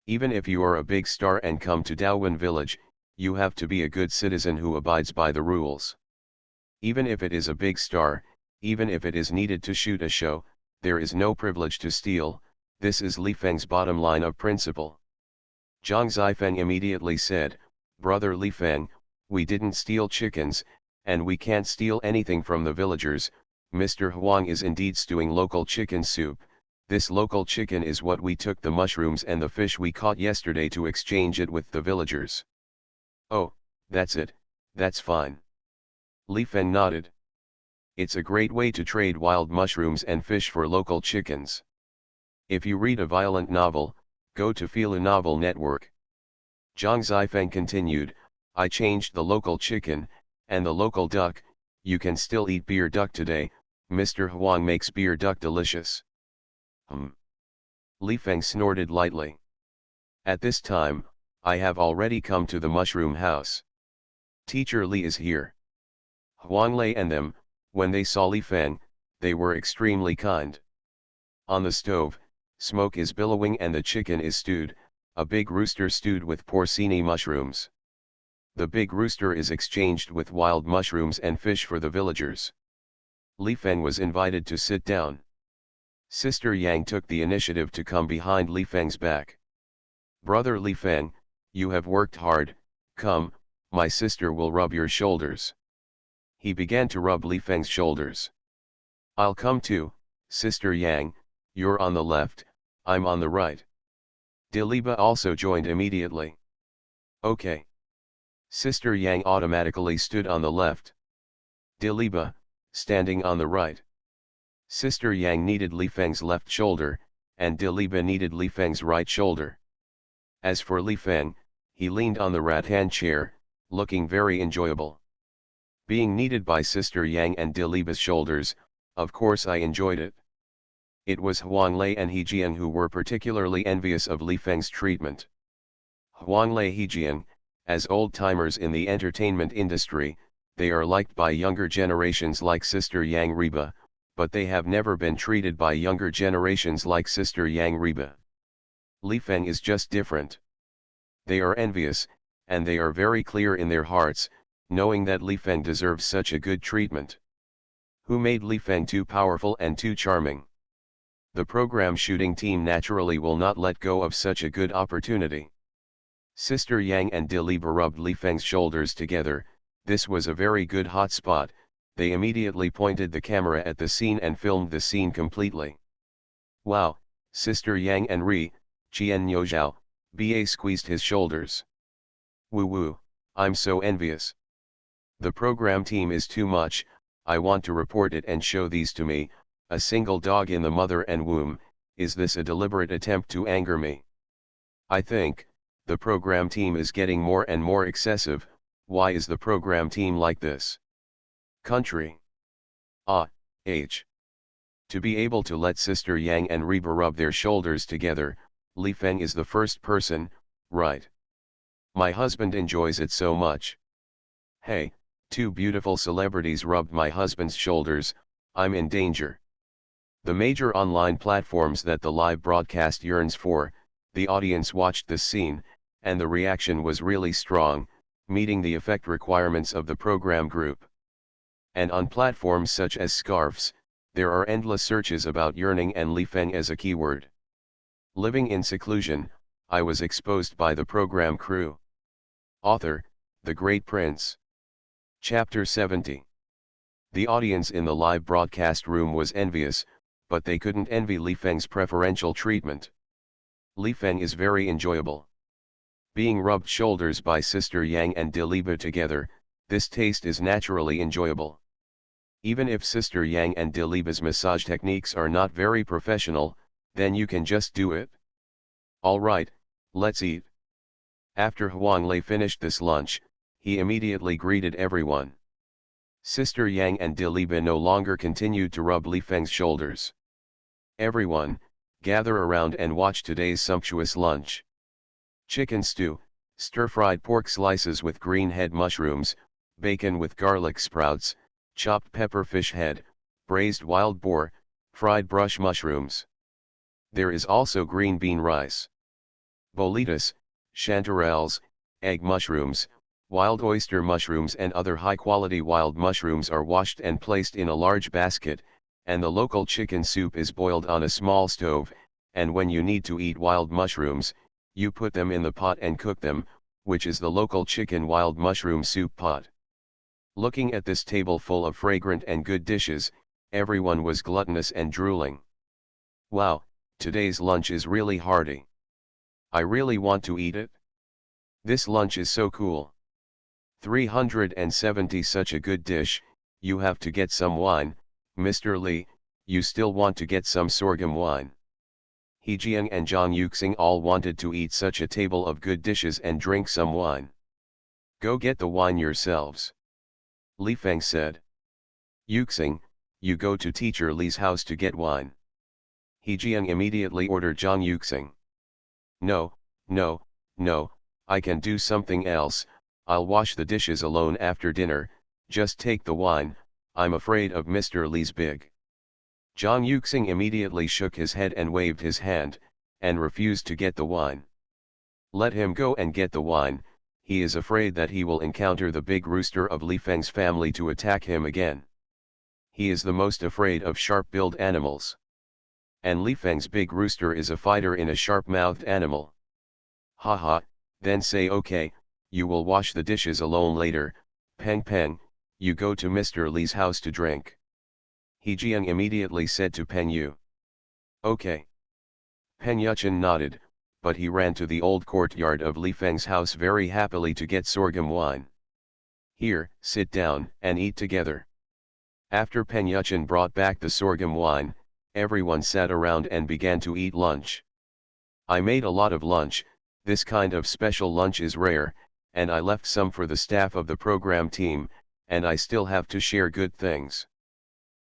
Even if you are a big star and come to Daowen village, you have to be a good citizen who abides by the rules. Even if it is a big star, even if it is needed to shoot a show, there is no privilege to steal. This is Li Feng's bottom line of principle. Zhang Zifeng immediately said, "Brother Li Feng, we didn't steal chickens, and we can't steal anything from the villagers. Mr. Huang is indeed stewing local chicken soup. This local chicken is what we took the mushrooms and the fish we caught yesterday to exchange it with the villagers." "Oh, that's it, that's fine." Li Feng nodded. "It's a great way to trade wild mushrooms and fish for local chickens. If you read a violent novel, go to Fila Novel Network." Zhang Zifeng continued, "I changed the local chicken, and the local duck. You can still eat beer duck today. Mr. Huang makes beer duck delicious." Li Feng snorted lightly. "At this time, I have already come to the mushroom house. Teacher Li is here." Huang Lei and them, when they saw Li Feng, they were extremely kind. On the stove, smoke is billowing and the chicken is stewed, a big rooster stewed with porcini mushrooms. The big rooster is exchanged with wild mushrooms and fish for the villagers. Li Feng was invited to sit down. Sister Yang took the initiative to come behind Li Feng's back. "Brother Li Feng, you have worked hard, come, my sister will rub your shoulders." He began to rub Li Feng's shoulders. "I'll come too, Sister Yang, you're on the left, I'm on the right." Diliba also joined immediately. "Okay." Sister Yang automatically stood on the left. Diliba, standing on the right. Sister Yang needed Li Feng's left shoulder, and Diliba needed Li Feng's right shoulder. As for Li Feng, he leaned on the rattan chair, looking very enjoyable. Being needed by Sister Yang and Diliba's shoulders, of course I enjoyed it. It was Huang Lei and Hejian who were particularly envious of Li Feng's treatment. Huang Lei Hejian, as old-timers in the entertainment industry, they are liked by younger generations like Sister Yang Reba, but they have never been treated by younger generations like Sister Yang Reba. Li Feng is just different. They are envious, and they are very clear in their hearts, knowing that Li Feng deserves such a good treatment. Who made Li Feng too powerful and too charming? The program shooting team naturally will not let go of such a good opportunity. Sister Yang and Diliba rubbed Li Feng's shoulders together. This was a very good hot spot. They immediately pointed the camera at the scene and filmed the scene completely. "Wow, Sister Yang and Qian Yozhao, BA squeezed his shoulders. Woo woo, I'm so envious. The program team is too much, I want to report it and show these to me, a single dog in the mother and womb. Is this a deliberate attempt to anger me? I think, the program team is getting more and more excessive. Why is the program team like this? Country. H. To be able to let Sister Yang and Reba rub their shoulders together, Li Feng is the first person, right? My husband enjoys it so much. Hey, two beautiful celebrities rubbed my husband's shoulders, I'm in danger." The major online platforms that the live broadcast yearns for, the audience watched this scene, and the reaction was really strong, meeting the effect requirements of the program group. And on platforms such as Scarfs, there are endless searches about yearning and Li Feng as a keyword. Living in seclusion, I was exposed by the program crew. Author, The Great Prince. Chapter 70. The audience in the live broadcast room was envious, but they couldn't envy Li Feng's preferential treatment. Li Feng is very enjoyable. Being rubbed shoulders by Sister Yang and Diliba together, this taste is naturally enjoyable. Even if Sister Yang and Diliba's massage techniques are not very professional, Then you can just do it? Alright, let's eat. After Huang Lei finished this lunch, he immediately greeted everyone. Sister Yang and De Liba no longer continued to rub Li Feng's shoulders. Everyone, gather around and watch today's sumptuous lunch. Chicken stew, stir-fried pork slices with green head mushrooms, bacon with garlic sprouts, chopped pepper fish head, braised wild boar, fried brush mushrooms. There is also green bean rice. Bolitas, chanterelles, egg mushrooms, wild oyster mushrooms and other high-quality wild mushrooms are washed and placed in a large basket, and the local chicken soup is boiled on a small stove, and when you need to eat wild mushrooms, you put them in the pot and cook them, which is the local chicken wild mushroom soup pot. Looking at this table full of fragrant and good dishes, everyone was gluttonous and drooling. Wow, today's lunch is really hearty. I really want to eat it. This lunch is so cool. 370 such a good dish, you have to get some wine, Mr. Li, you still want to get some sorghum wine. He Jiang and Zhang Yuxing all wanted to eat such a table of good dishes and drink some wine. Go get the wine yourselves. Li Feng said. Yuxing, you go to teacher Li's house to get wine. He Jiang immediately ordered Zhang Yuxing. No, I can do something else, I'll wash the dishes alone after dinner, just take the wine, I'm afraid of Mr. Li's big. Zhang Yuxing immediately shook his head and waved his hand, and refused to get the wine. Let him go and get the wine, he is afraid that he will encounter the big rooster of Li Feng's family to attack him again. He is the most afraid of sharp-billed animals. And Li Feng's big rooster is a fighter in a sharp-mouthed animal. Haha, then say okay, you will wash the dishes alone later, Peng Peng, you go to Mr. Li's house to drink. He Jiang immediately said to Peng Yu. Okay. Peng Yuchen nodded, but he ran to the old courtyard of Li Feng's house very happily to get sorghum wine. Here, sit down and eat together. After Peng Yuchen brought back the sorghum wine, everyone sat around and began to eat lunch. I made a lot of lunch, this kind of special lunch is rare, and I left some for the staff of the program team, and I still have to share good things.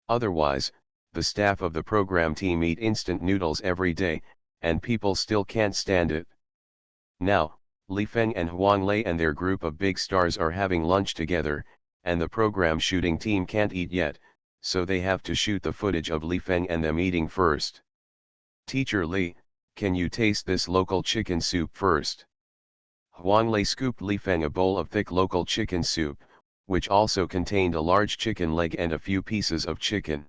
Otherwise, the staff of the program team eat instant noodles every day, and people still can't stand it. Now, Li Feng and Huang Lei and their group of big stars are having lunch together, and the program shooting team can't eat yet, so they have to shoot the footage of Li Feng and them eating first. Teacher Li, can you taste this local chicken soup first? Huang Lei scooped Li Feng a bowl of thick local chicken soup, which also contained a large chicken leg and a few pieces of chicken.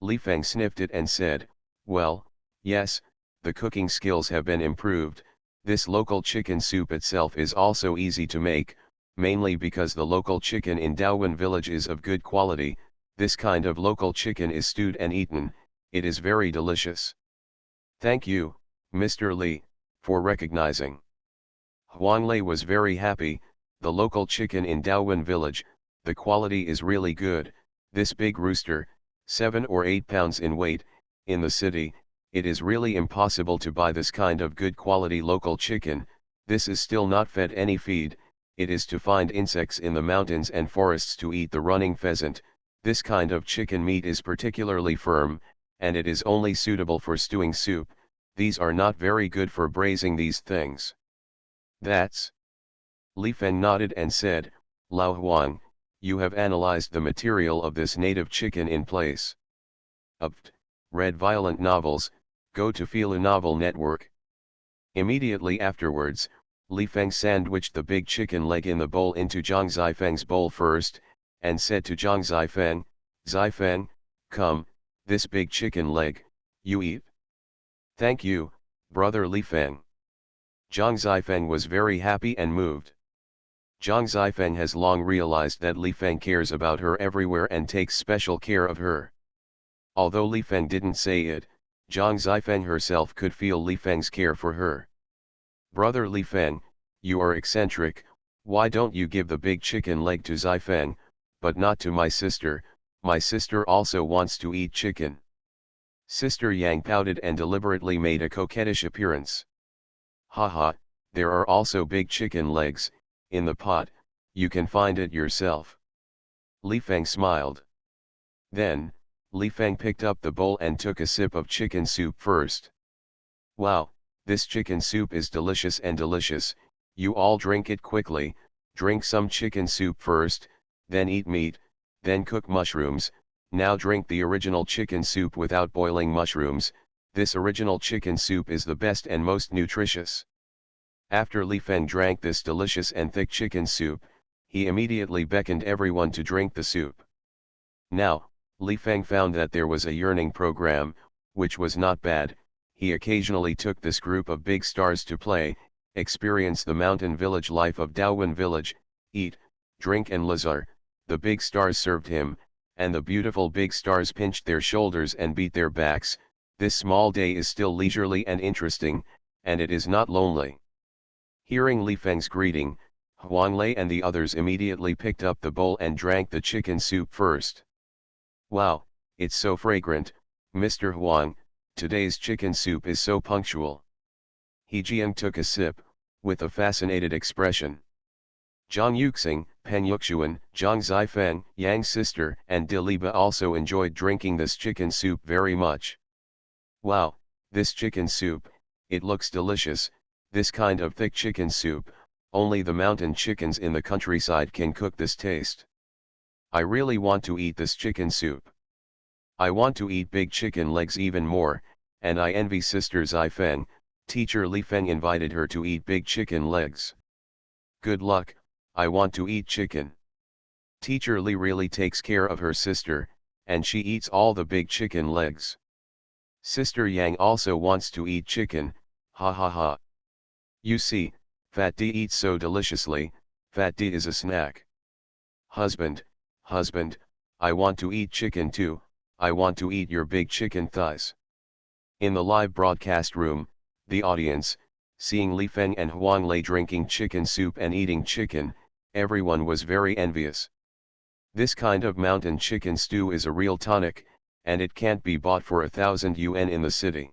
Li Feng sniffed it and said, well, yes, the cooking skills have been improved, this local chicken soup itself is also easy to make, mainly because the local chicken in Daowen village is of good quality, this kind of local chicken is stewed and eaten, it is very delicious. Thank you, Mr. Li, for recognizing. Huang Lei was very happy, the local chicken in Daowen village, the quality is really good, this big rooster, 7 or 8 pounds in weight, in the city, it is really impossible to buy this kind of good quality local chicken, this is still not fed any feed, it is to find insects in the mountains and forests to eat the running pheasant, this kind of chicken meat is particularly firm, and it is only suitable for stewing soup, these are not very good for braising these things. That's. Li Feng nodded and said, Lao Huang, you have analyzed the material of this native chicken in place. Upt, read violent novels, go to Fila Novel Network. Immediately afterwards, Li Feng sandwiched the big chicken leg in the bowl into Zhang Zifeng's bowl first, and said to Zhang Zifeng, come, this big chicken leg, you eat. Thank you, brother Li Feng. Zhang Zifeng was very happy and moved. Zhang Zifeng has long realized that Li Feng cares about her everywhere and takes special care of her. Although Li Feng didn't say it, Zhang Zifeng herself could feel Li Feng's care for her. Brother Li Feng, you are eccentric, why don't you give the big chicken leg to Zifeng, but not to my sister also wants to eat chicken. Sister Yang pouted and deliberately made a coquettish appearance. Haha, there are also big chicken legs, in the pot, you can find it yourself. Li Feng smiled. Then, Li Feng picked up the bowl and took a sip of chicken soup first. Wow, this chicken soup is delicious and delicious, you all drink it quickly, drink some chicken soup first, then eat meat, then cook mushrooms, now drink the original chicken soup without boiling mushrooms, this original chicken soup is the best and most nutritious. After Li Feng drank this delicious and thick chicken soup, he immediately beckoned everyone to drink the soup. Now, Li Feng found that there was a yearning program, which was not bad. He occasionally took this group of big stars to play, experience the mountain village life of Daowen village, eat, drink and lazar. The big stars served him, and the beautiful big stars pinched their shoulders and beat their backs. This small day is still leisurely and interesting, and it is not lonely. Hearing Li Feng's greeting, Huang Lei and the others immediately picked up the bowl and drank the chicken soup first. Wow, it's so fragrant, Mr. Huang, today's chicken soup is so punctual. He Jiang took a sip, with a fascinated expression. Zhang Yuxing, Pen Yuxuan, Zhang Zifeng, Yang's sister and Diliba also enjoyed drinking this chicken soup very much. Wow, this chicken soup, it looks delicious, this kind of thick chicken soup, only the mountain chickens in the countryside can cook this taste. I really want to eat this chicken soup. I want to eat big chicken legs even more, and I envy Sister Zifeng. Teacher Li Feng invited her to eat big chicken legs. Good luck, I want to eat chicken. Teacher Li really takes care of her sister, and she eats all the big chicken legs. Sister Yang also wants to eat chicken, ha ha ha. You see, Fat D eats so deliciously, Fat D is a snack. Husband, I want to eat chicken too, I want to eat your big chicken thighs. In the live broadcast room, the audience, seeing Li Feng and Huang Lei drinking chicken soup and eating chicken, everyone was very envious. This kind of mountain chicken stew is a real tonic, and it can't be bought for 1,000 yuan in the city.